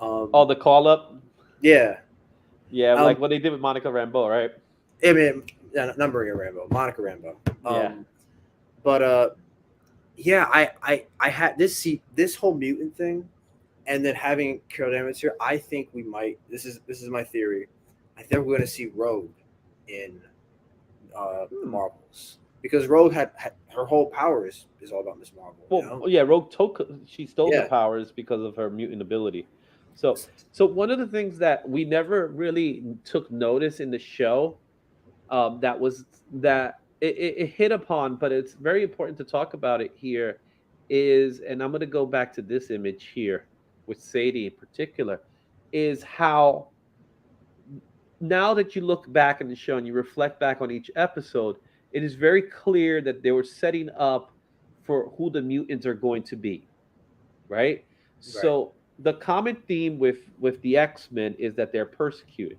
Oh, Um, the call up. yeah. Yeah, Um, like what they did with Monica Rambeau, right? I mean, not Maria Rambo, Monica Rambo. Yeah. But yeah, I had this whole mutant thing, and then having Carol Danvers here. I think we might. This is my theory. I think we're going to see Rogue in the Hmm. Marvels because Rogue had her whole power is all about Miss Marvel. You Well, know? yeah, Rogue took she stole the Yeah. powers because of her mutant ability. So one of the things that we never really took notice in the show, that was that it hit upon, but it's very important to talk about it here. Is and I'm going to go back to this image here with Sadie in particular, is how now that you look back on the show and you reflect back on each episode, it is very clear that they were setting up for who the mutants are going to be, right? Right. So the common theme with the X-Men is that they're persecuted,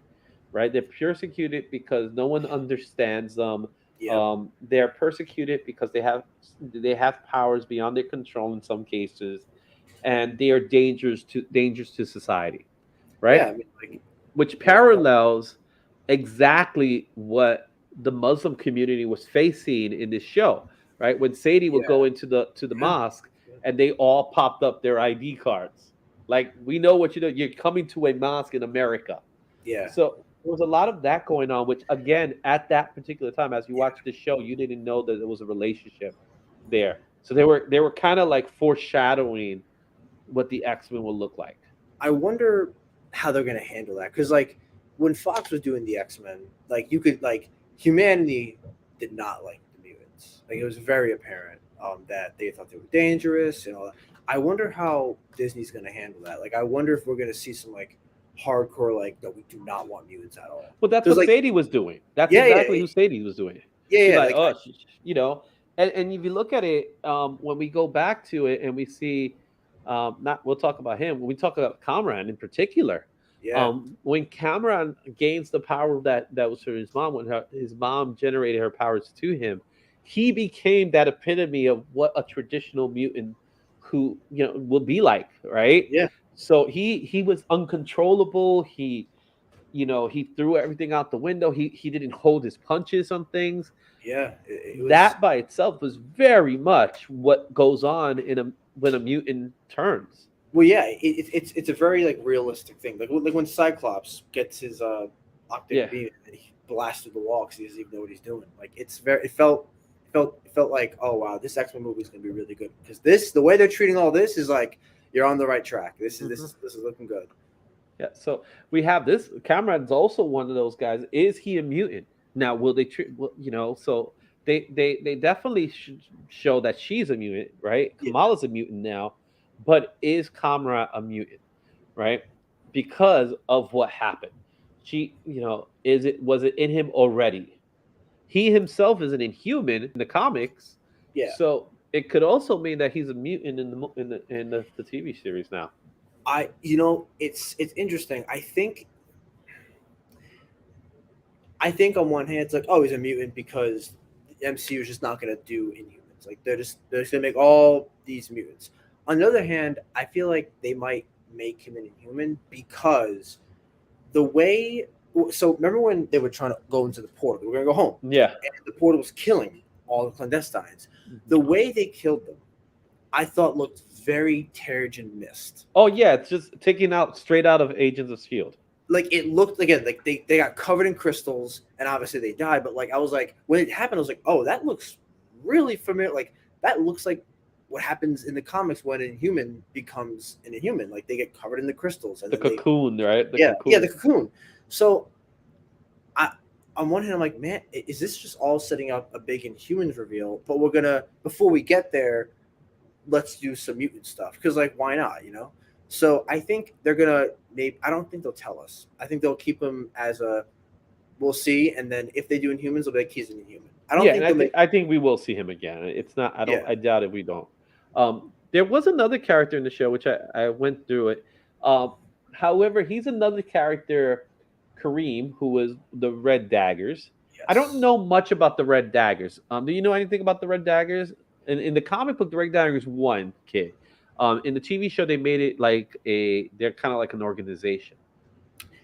right? They're persecuted because no one understands them. Yep. They're persecuted because they have powers beyond their control in some cases, and they are dangerous to society, Yeah. right? I mean, like, Which yeah. parallels exactly what the Muslim community was facing in this show, right? When Sadie would go Yeah. into the Yeah. mosque and they all popped up their ID cards. Like, we know what you do. You're coming to a mosque in America. Yeah. So there was a lot of that going on, which again, at that particular time, as you Yeah. watched the show, you didn't know that there was a relationship there. So they were kind of like foreshadowing what the X-Men will look like. I wonder how they're gonna handle that because like when Fox was doing the X-Men, like you could like humanity did not like the mutants. Like it was very apparent that they thought they were dangerous and all that. I wonder how Disney's gonna handle that. Like I wonder if we're gonna see some like hardcore like no, we do not want mutants at all. Well, that's Because what like Sadie was doing. That's yeah, exactly yeah, who Sadie was doing. yeah, She's yeah. like, Like oh, and if you look at it, when we go back to it and we see, not we'll talk about him. When we talk about Kamran in particular, yeah, when Kamran gains the power that was for his mom, when his mom generated her powers to him, he became that epitome of what a traditional mutant who would be like, right? yeah, So he was uncontrollable. He threw everything out the window. He didn't hold his punches on things. yeah. It was That by itself was very much what goes on in a when a mutant turns. well, yeah. It's a very like realistic thing. Like when Cyclops gets his optic Yeah. beam and he blasts through the wall because he doesn't even know what he's doing. Like it's very. It felt like oh wow, this X-Men movie is gonna be really good because the way they're treating all this is like you're on the right track. This is this Mhm. is this is looking good. Yeah. So we have this. Cameron's also one of those guys. Is he a mutant? Now, will they treat? So they definitely show that she's a mutant, right? Yeah, Kamala's a mutant now, but is Kamala a mutant, right? Because of what happened. Was it in him already? He himself is an inhuman in the comics, yeah. so it could also mean that he's a mutant in the TV series now. It's interesting. I think on one hand it's like oh he's a mutant because the MCU is just not gonna do Inhumans. Like they're just gonna make all these mutants. On the other hand, I feel like they might make him an Inhuman because the way So remember when they were trying to go into the portal? They were gonna go home, Yeah. and the portal was killing all the clandestines. Mhm. The way they killed them, I thought looked very Terrigen Mist. Oh yeah, it's just taking out straight out of Agents of Shield. Like it looked again, like they got covered in crystals, and obviously they died. But like I was like, when it happened, I was like, oh, that looks really familiar. Like that looks like what happens in the comics when an Inhuman becomes an Inhuman. Like they get covered in the crystals, and The then they cocoon, right? The yeah, cocoon. yeah, the cocoon. So I on one hand, I'm like, man, is this just all setting up a big Inhumans reveal? But we're gonna before we get there, let's do some mutant stuff because like why not, you know? So I think they're gonna maybe I don't think they'll tell us. I think they'll keep him as a we'll see, and then if they do Inhumans, they'll be like he's an Inhuman. I don't Yeah, think and they'll make I think we will see him again. It's not. I don't. yeah I doubt it. We don't. There was another character in the show which I went through it. However, he's another character, Kareem, who was the Red Daggers. I don't yes know much about the Red Daggers. Do you know anything about the Red Daggers? In the comic book, the Red Daggers one kid. In the TV show, they made it like a. They're kind of like an organization.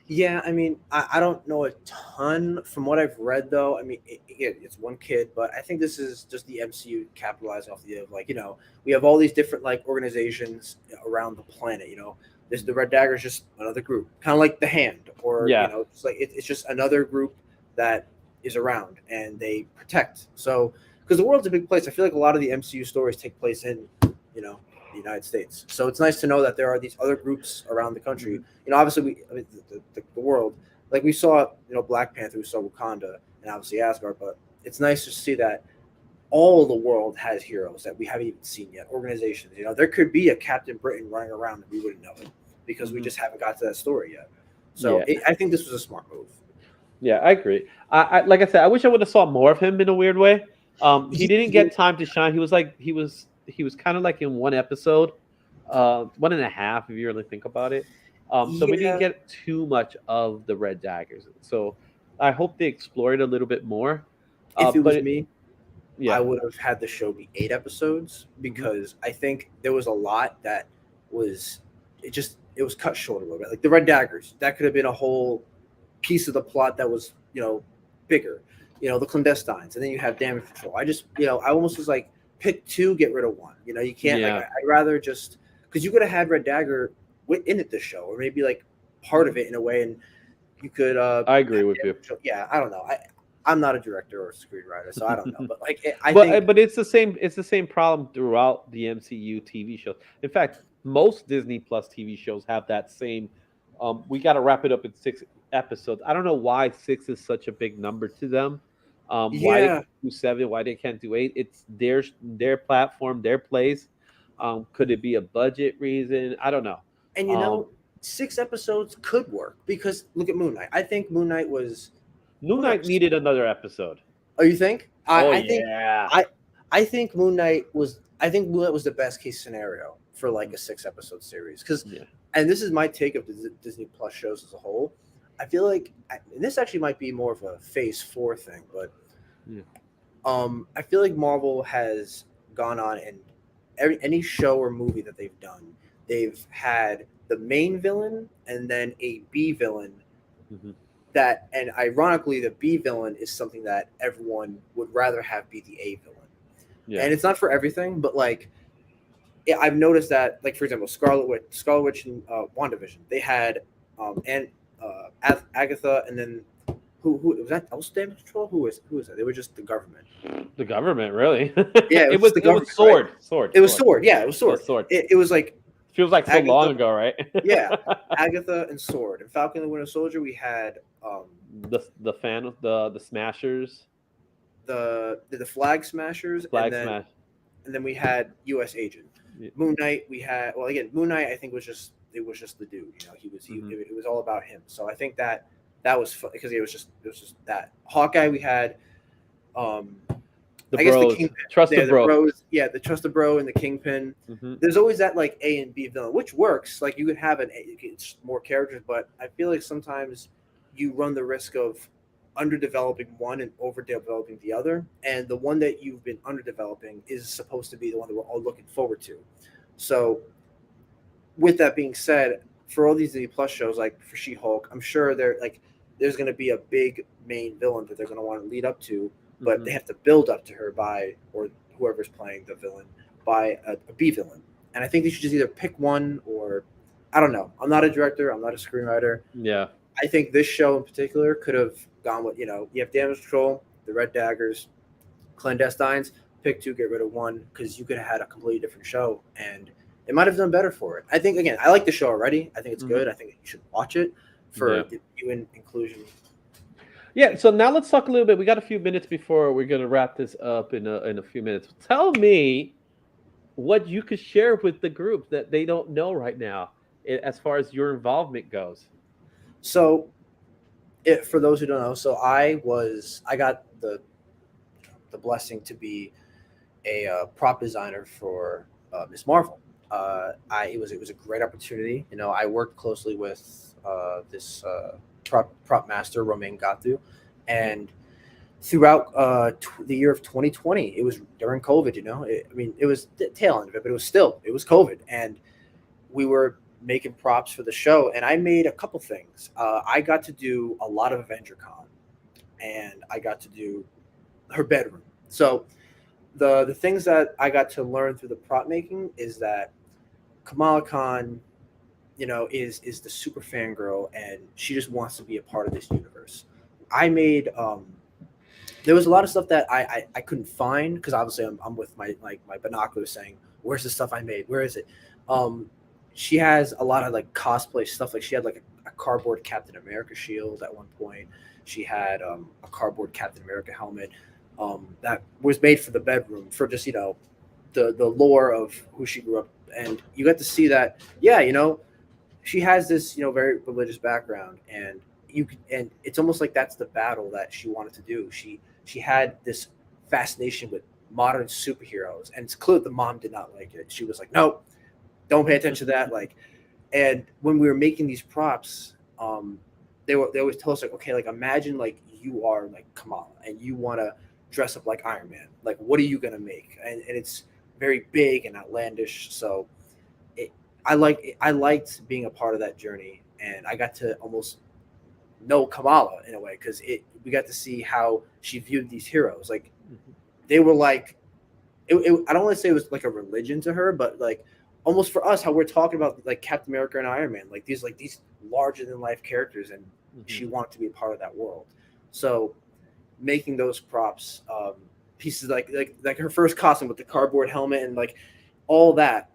yeah. I mean, I don't know a ton from what I've read though. I mean, it's one kid, but I think this is just the MCU capitalizing off the of like we have all these different like organizations around the planet. This the Red Dagger is just another group, kind of like the Hand, or Yeah. it's like it's just another group that is around and they protect. So because the world's a big place, I feel like a lot of the MCU stories take place in the United States. So it's nice to know that there are these other groups around the country. Obviously the world, like we saw, Black Panther, we saw Wakanda, and obviously Asgard. But it's nice to see that all the world has heroes that we haven't even seen yet. Organizations, there could be a Captain Britain running around and we wouldn't know it because we just haven't got to that story yet. So Yeah. I think this was a smart move. Yeah, I agree. I like I said, I wish I would have saw more of him in a weird way. He didn't get time to shine. He was like he was kind of like in one episode, one and a half if you really think about it. So we didn't Yeah, get too much of the Red Daggers. So I hope they explore it a little bit more. if it was But me, I yeah, would have had the show be 8 episodes hmm because I think there was a lot that was it was cut short a little bit. Like the Red Daggers, that could have been a whole piece of the plot that was bigger. The clandestines, and then you have damage control. I just I almost was like pick two, get rid of one. You can't like yeah, I'd rather just because you could have had Red Dagger in it this show or maybe like part of it in a way, and you could I agree have with damage you. control. Yeah, I don't know. I'm not a director or a screenwriter, so I don't know. But like I But think but it's the same. It's the same problem throughout the MCU TV shows. In fact, most Disney Plus TV shows have that same. We got to wrap it up in 6 episodes. I don't know why six is such a big number to them. Why they yeah. can't do seven? Why they can't do eight? It's their platform, their place. Could it be a budget reason? I don't know. And Um, 6 episodes could work because look at Moon Knight. I think Moon Moon Knight Knight was needed another episode. oh, you think? Oh I think yeah, I I think Moon Knight was the best case scenario for like a 6 episode series because yeah. and this is my take of the Disney Plus shows as a whole. I feel like and this actually might be more of a phase 4 thing, but Yeah. I feel like Marvel has gone on and any show or movie that they've done, they've had the main villain and then a B villain Mhm. that, and ironically, the B villain is something that everyone would rather have be the A villain. Yeah. And it's not for everything, but like I've noticed that, like for example, Scarlet Witch and WandaVision, they had and Agatha, and then who was that? Else Damage Control? Who was that? They were just the government. The government, really? Yeah, it was the It was government, right? sword. It was Sword. Yeah, it was It was Sword. sword. It was like Feels like so Agatha. long ago, right? Yeah, Agatha and Sword. And Falcon and the Winter Soldier, we had the smashers, the Flag Smashers, flag smash. and then we had U.S. Agent. Yeah. Moon Knight, we had Moon Knight. I think was just the dude. Mhm. It was all about him. So I think that was fun because it was just that. Hawkeye, we had The I guess the bros, Kingpin. trust Yeah, the bro. bros. Yeah, the Trust the Bro and the Kingpin. hmm There's always that like A and B villain, which works. Like you could have it's more characters, but I feel like sometimes you run the risk of underdeveloping one and overdeveloping the other. And the one that you've been underdeveloping is supposed to be the one that we're all looking forward to. So, with that being said, for all these Disney Plus shows, like for She-Hulk, I'm sure they're like there's going to be a big main villain that they're going to want to lead up to, but Mhm. they have to build up to her by, or whoever's playing the villain, by a B villain. And I think they should just either pick one or, I don't know. I'm not a director. I'm not a screenwriter. Yeah. I think this show in particular could have gone with, you have Damage Control, the Red Daggers, Clandestines, pick two, get rid of one, because you could have had a completely different show, and it might have done better for it. I think, again, I like the show already. I think it's Mhm. good. I think you should watch it for Yeah. the viewing inclusion. Yeah, so now let's talk a little bit. We got a few minutes before we're going to wrap this up in a few minutes. Tell me what you could share with the group that they don't know right now as far as your involvement goes. So, for those who don't know, so I got the blessing to be a prop designer for Miss Marvel. It was a great opportunity. I worked closely with this prop master Romain Gatu, and throughout the year of 2020, it was during COVID. It was the tail end of it, but it was COVID, and we were making props for the show, and I made a couple things. I got to do a lot of AvengerCon, and I got to do her bedroom. So the things that I got to learn through the prop making is that Kamala Khan, is the super fangirl, and she just wants to be a part of this universe. I made there was a lot of stuff that I couldn't find because obviously I'm with my binoculars saying, where's the stuff I made, where is it? um she has a lot of like cosplay stuff. Like she had like a cardboard Captain America shield at one point. She had a cardboard Captain America helmet that was made for the bedroom, for just the lore of who she grew up. And you got to see that, yeah, she has this very religious background, and and it's almost like that's the battle that she wanted to do. She had this fascination with modern superheroes, and it's clear the mom did not like it. She was like, no, don't pay attention to that. Like, and when we were making these props, they always tell us like, okay, like imagine like you are like Kamala and you want to dress up like Iron Man. Like, what are you gonna make? And it's very big and outlandish. So I liked being a part of that journey, and I got to almost know Kamala in a way, because we got to see how she viewed these heroes. Like, Mhm. they were like, I don't want to say it was like a religion to her, but like almost for us, how we're talking about like Captain America and Iron Man, like these larger than life characters, and she Mhm. wanted to be a part of that world. So making those props, pieces like her first costume with the cardboard helmet and like all that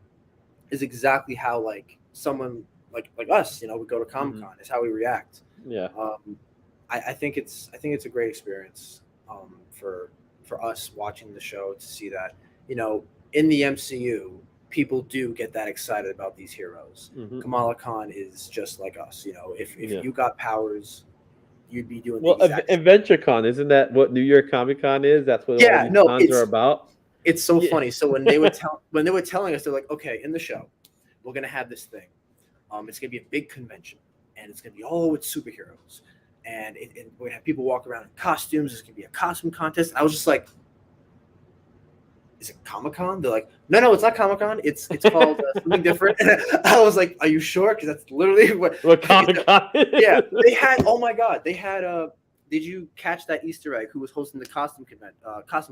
is exactly how like someone like us, would go to Comic Mhm. Con. Is how we react. Yeah. Um, I think it's a great experience, for us watching the show, to see that in the MCU people do get that excited about these heroes. Mhm. Kamala Khan is just like us. If Yeah. you got powers, you'd be doing the Well, exact same. Adventure Con, isn't that what New York Comic Con is? That's what all Yeah, these no, cons are it's about. it's so Yeah. funny. So when they were telling us, they're like, okay, in the show, we're gonna have this thing. It's gonna be a big convention, and it's gonna be all with superheroes, and we're gonna have people walk around in costumes. There's gonna be a costume contest. I was just like, is it Comic Con? They're like, no, it's not Comic Con. It's called something different. I was like, are you sure? Because that's literally what. What Comic Con Yeah, is? they had. Oh my God, they had. Did you catch that Easter egg? Who was hosting the costume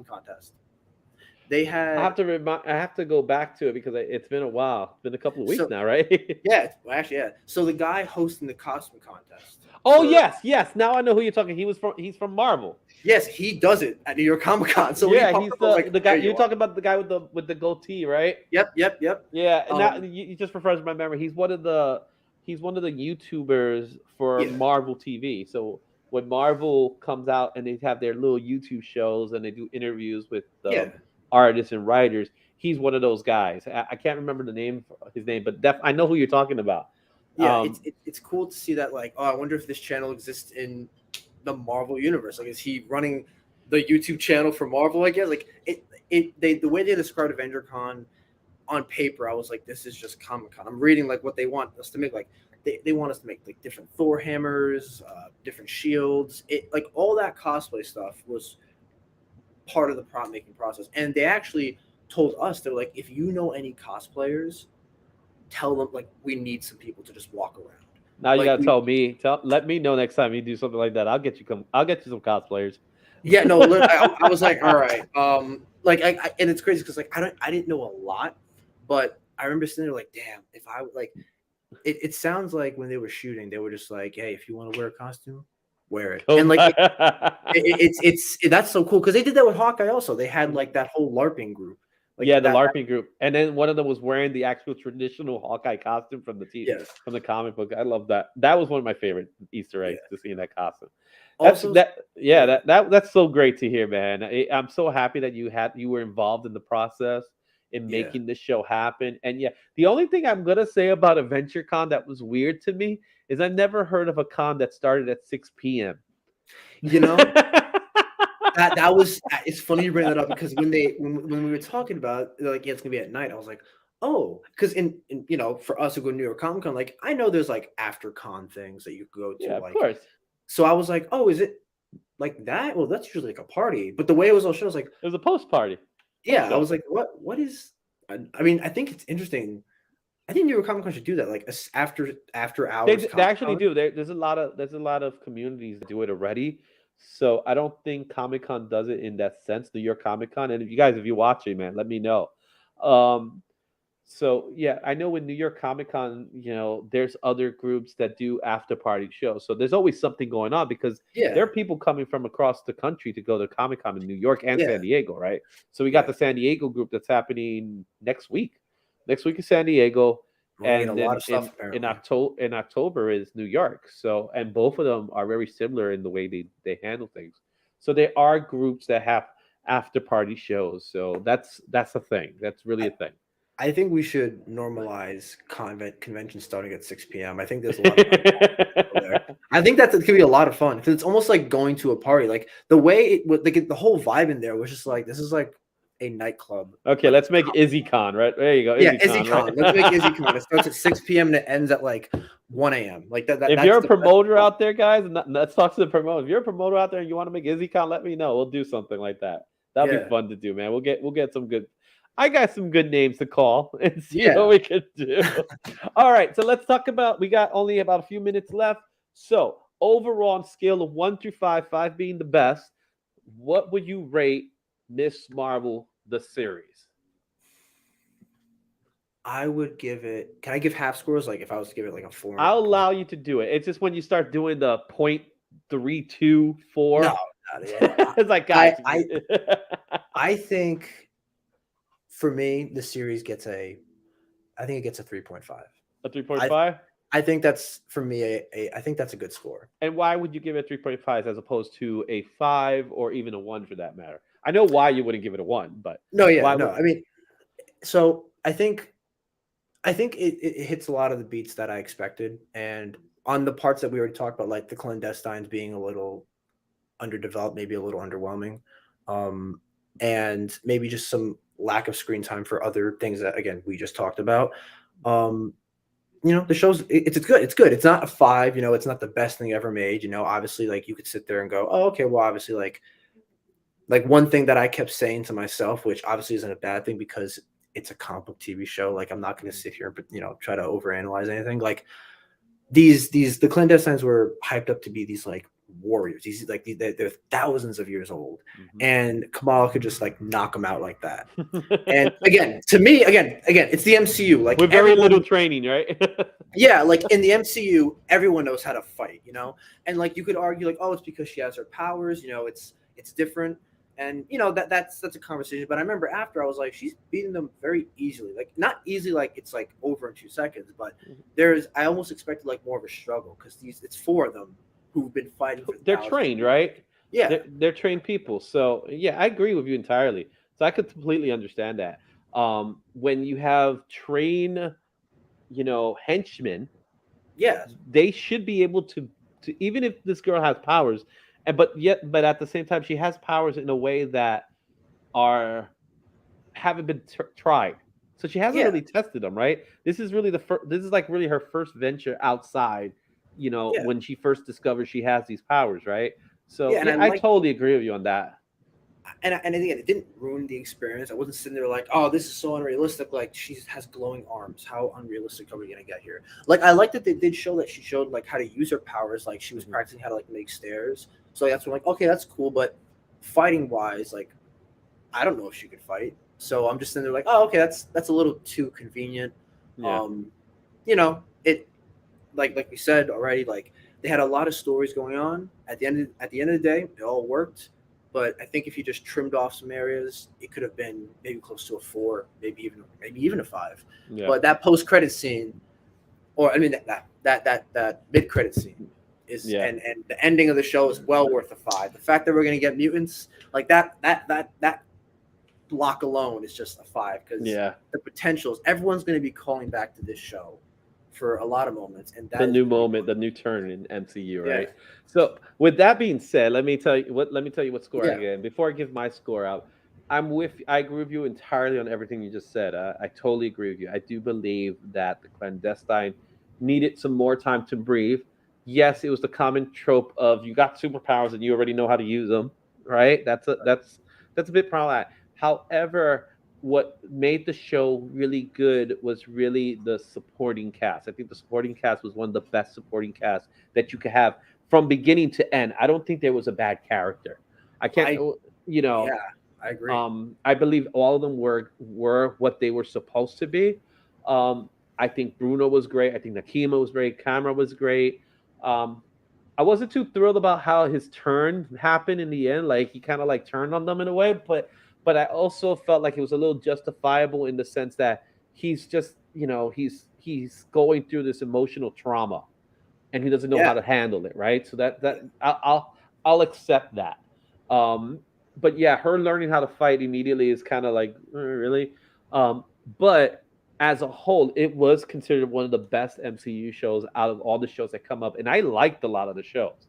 contest? They had. I have to go back to it because it's been a while. It's been a couple of weeks So now, right? yeah, well, actually, yeah. So the guy hosting the costume contest Oh for, yes, yes. Now I know who you're talking. He's from Marvel. yes, he does it at New York Comic Con. So when he Yeah, popped he's up, I was like, the guy. there You're you are. talking about the guy with the goatee, right? Yep. Yeah, and now Um, you just refresh my memory. He's one of the YouTubers for yeah, Marvel TV. So when Marvel comes out and they have their little YouTube shows and they do interviews with yeah. artists and writers, he's one of those guys. I can't remember his name, but I know who you're talking about. Yeah, it's cool to see that. Like, oh, I wonder if this channel exists in the Marvel universe. Like, is he running the YouTube channel for Marvel? I guess like the way they described Avenger Con on paper, I was like, this is just Comic Con. I'm reading like what they want us to make. Like, they want us to make like different Thor hammers, different shields. It like all that cosplay stuff was part of the prop making process, and they actually told us, they're like, if you know any cosplayers, tell them like we need some people to just walk around. Now you Like gotta tell me. Let me know next time you do something like that. I'll get you some cosplayers. yeah, no, I was like, all right, like and it's crazy because like I didn't know a lot, but I remember sitting there like, damn, if I like, it sounds like when they were shooting, they were just like, hey, if you want to wear a costume, wear it, Go and like back. that's so cool because they did that with Hawkeye also. They had like that whole LARPing group, like Yeah, the that. LARPing group, and then one of them was wearing the actual traditional Hawkeye costume Yes, from the comic book. I love that. That was one of my favorite Easter yeah. eggs to see in that costume. That's Also, that. Yeah, yeah, that's so great to hear, man. I'm so happy that you were involved in the process in yeah. making this show happen. And yeah, the only thing I'm gonna say about Adventure Con that was weird to me is I never heard of a con that started at 6 p.m. You know, that was it's funny you bring that up because when we were talking about it, they're like, yeah, it's gonna be at night. I was like, oh, because in you know, for us who go to New York Comic Con, like I know there's like after con things that you could go to, Yeah, of like course. so I was like, oh, is it like that? Well, that's usually like a party. But the way it was all shown, I was like, It was a post party, post yeah, I show. was like, what is I mean, I think it's interesting. I think New York Comic Con should do that, like after hours They Comic actually Con. do. There's a lot of communities that do it already. So I don't think Comic Con does it in that sense. New York Comic Con, and if you're watching, man, let me know. Um, so yeah, I know in New York Comic Con, there's other groups that do after party shows. So there's always something going on because there Yeah, are people coming from across the country to go to Comic Con in New York and yeah, San Diego, right? So we got yeah. the San Diego group that's happening next week. Next week is San Diego, We're gonna get a and lot then of stuff apparently. In October is New York. So and both of them are very similar in the way they handle things. So there are groups that have after party shows. So that's a thing. That's really a thing. I think we should normalize convention starting at 6 p.m. I think there's a lot of there. I think that could be a lot of fun because it's almost like going to a party. Like the way the whole vibe in there was just like this is like a nightclub. Okay, Like let's make IzzyCon, right? There you go, yeah, IzzyCon, right? IzzyCon. Let's make IzzyCon. It starts at 6 p.m. and it ends at like 1 a.m. Like If you're that's a the best promoter spot. out there, guys, and let's talk to the promoter. If you're a promoter out there and you want to make IzzyCon, let me know. We'll do something like that. That'll be Yeah, fun to do, man. We'll get some good. I got some good names to call and see what yeah. we can do. All right, so let's talk about. We got only about a few minutes left. So overall, on scale of 1 through 5, 5 being the best, what would you rate Miss Marvel the series? I would give it. Can I give half scores? Like if I was to give it like a four I'll point. allow you to do it. It's just when you start doing the point 3, 2, 4. No, no, It's like, I, guys, I I think for me the series gets a. I think it gets a 3.5. a I 3.5. I think that's for me I think that's a good score. And why would you give it 3.5 as opposed to a 5 or even a 1 for that matter? I know why you wouldn't give it a 1, but No, yeah, why no. would I mean, so I think it hits a lot of the beats that I expected, and on the parts that we already talked about, like the clandestines being a little underdeveloped, maybe a little underwhelming, um, and maybe just some lack of screen time for other things that again we just talked about. Um, the show's it's good. It's good. It's not a five. It's not the best thing ever made. Obviously, like you could sit there and go, oh, okay, well, obviously, like one thing that I kept saying to myself, which obviously isn't a bad thing because it's a comic book TV show. Like I'm not going to sit here and try to overanalyze anything. Like the clandestines were hyped up to be these like warriors. These like they're thousands of years old, and Kamala could just like knock them out like that. And again, to me, again, it's the MCU. Like with very little training, right? yeah, like in the MCU, everyone knows how to fight, and like you could argue like, oh, it's because she has her powers, it's different, and that's a conversation. But I remember after I was like, she's beating them very easily, like not easily, like it's like over in 2 seconds, but I almost expected like more of a struggle because it's four of them who've been fighting for They're thousands of trained, years. right? Yeah, They're trained people. So yeah, I agree with you entirely. So I could completely understand that. When you have trained, henchmen, yeah, they should be able to even if this girl has powers, and but at the same time she has powers in a way that are haven't been tried. So she hasn't yeah, really tested them, right? This is really the first. This is like really her first venture outside. yeah, When she first discovers she has these powers, right? So yeah, and yeah, I totally agree with you on that. and again, it didn't ruin the experience. I wasn't sitting there like, oh, this is so unrealistic. Like she has glowing arms. How unrealistic are we gonna get here? Like I like that they did show that she showed like how to use her powers. Like she was Mhm. practicing how to like make stairs. So that's when I'm like, okay, that's cool. But fighting wise, like I don't know if she could fight. So I'm just sitting there like, oh, okay, that's a little too convenient. Yeah. Um, it like we said already, like they had a lot of stories going on. At the end of the day, it all worked. But I think if you just trimmed off some areas, it could have been maybe close to a 4, maybe even a 5. Yeah. But that post credit scene, or I mean that mid credit scene is Yeah. and the ending of the show is well worth a 5. The fact that we're gonna get mutants like that block alone is just a 5 because Yeah. the potentials. Everyone's gonna be calling back to this show for a lot of moments, and The that is new gonna be moment, one. the new turn in MCU, Yeah, right? So with that being said, let me tell you what score I yeah. get. Before I give my score out, I agree with you entirely on everything you just said. I totally agree with you. I do believe that the clandestine needed some more time to breathe. Yes, it was the common trope of you got superpowers and you already know how to use them, right? That's a bit problematic. However, what made the show really good was really the supporting cast. I think the supporting cast was one of the best supporting casts that you could have from beginning to end. I don't think there was a bad character. I can't, I you know, Yeah, I agree. I believe all of them were what they were supposed to be. Um, I think Bruno was great. I think Nakima was great. Camera was great. Um, I wasn't too thrilled about how his turn happened in the end. Like he kind of like turned on them in a way, but I also felt like it was a little justifiable in the sense that he's just he's going through this emotional trauma and he doesn't know how Yeah, to handle it, right? So that yeah, that I'll accept that. Um, but yeah, her learning how to fight immediately is kind of like really. Um, but as a whole, it was considered one of the best MCU shows out of all the shows that come up, and I liked a lot of the shows.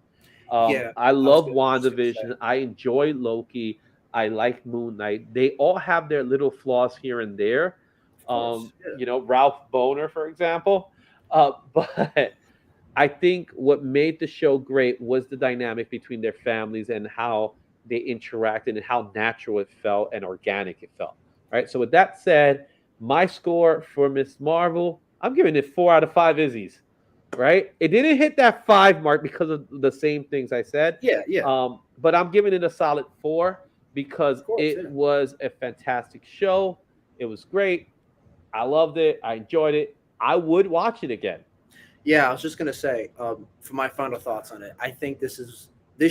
yeah. I I was love gonna, I was gonna say, WandaVision. I enjoy Loki. I like Moon Knight. They all have their little flaws here and there. of course. Yeah, Ralph Boner, for example. But I think what made the show great was the dynamic between their families and how they interacted and how natural it felt and organic it felt. All right. So with that said, my score for Miss Marvel, I'm giving it 4 out of 5 Izzy's. Right. It didn't hit that 5 mark because of the same things I said. yeah, yeah. But I'm giving it a solid 4 because Of course. it Yeah, was a fantastic show. It was great. I loved it. I enjoyed it. I would watch it again. yeah. I was just gonna say, for my final thoughts on it, I think this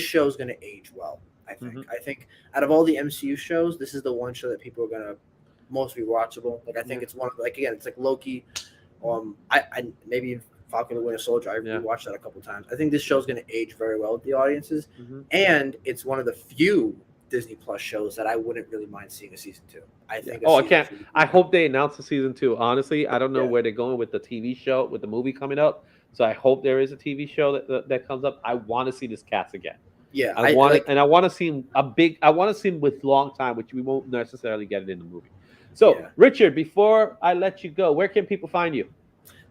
show's gonna age well. I think. Hmm. I think out of all the MCU shows, this is the one show that people are gonna most be watchable. Like I think Yeah. it's one of like again, it's like Loki. I maybe Falcon and the Winter Soldier. I Yeah. rewatched that a couple times. I think this show's going to age very well with the audiences, Hmm. and it's one of the few Disney Plus shows that I wouldn't really mind seeing a season 2. I Yeah. think a Oh, I season can't. 2 would be I good. hope they announce a season 2. Honestly, I don't know Yeah, where they're going with the TV show, with the movie coming up. So I hope there is a TV show that comes up. I want to see this cast again. yeah. I I want it, like. and I want to see him a big. I want to see him with long time, which we won't necessarily get it in the movie. So, Yeah, Richard, before I let you go, where can people find you?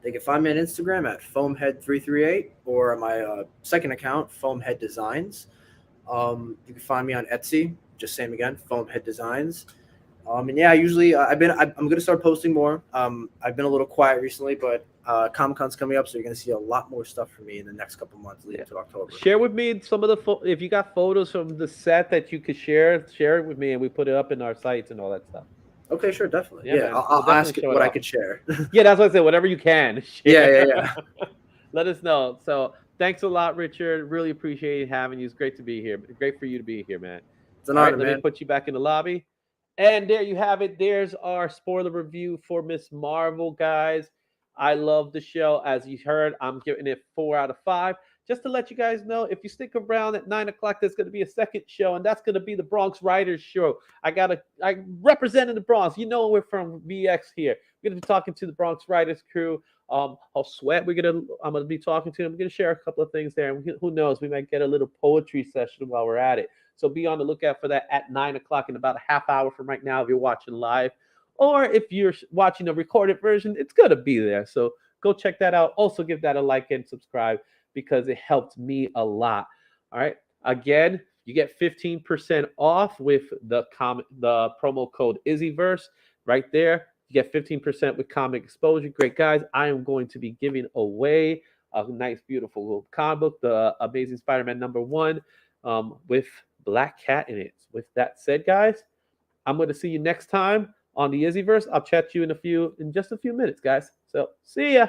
they can find me on Instagram at FoamHead338 or on my second account, FoamHead Designs. You can find me on Etsy. Just same again, FoamHead Designs. And yeah, usually I'm gonna start posting more. I've been a little quiet recently, but Comic Con's coming up, so you're gonna see a lot more stuff from me in the next couple months leading Yeah. to October. Share with me some of the if you got photos from the set that you could share it with me, and we put it up in our sites and all that stuff. Okay, sure, definitely. Yeah, Yeah, man, I'll, we'll I'll ask definitely it show it what I off. could share. Yeah, that's what I said. Whatever you can Yeah, yeah, share. yeah. Let us know. So thanks a lot, Richard. Really appreciate having you. It's great to be here. Great for you to be here, man. It's an All right, honor, let me man. put you back in the lobby. And there you have it. There's our spoiler review for Miss Marvel, guys. I love the show. As you heard, I'm giving it 4 out of 5. Just to let you guys know, if you stick around at 9 o'clock, there's going to be a second show, and that's going to be the Bronx Writers Show. I representing the Bronx. You know we're from VX here. We're going to be talking to the Bronx Writers crew. I'll sweat. I'm gonna be talking to them. I'm gonna share a couple of things there. And who knows? We might get a little poetry session while we're at it. So be on the lookout for that at 9 o'clock in about a half hour from right now if you're watching live. Or if you're watching a recorded version, it's going to be there. So go check that out. Also, give that a like and subscribe because it helped me a lot. All right. Again, You get 15% off with the promo code IzzyVerse right there. You get 15% with comic exposure. Great, guys. I am going to be giving away a nice, beautiful little comic book, the Amazing Spider-Man #1, with Black Cat in it. With that said, guys, I'm going to see you next time on the IzzyVerse. I'll chat to you in just a few minutes, guys. So see ya.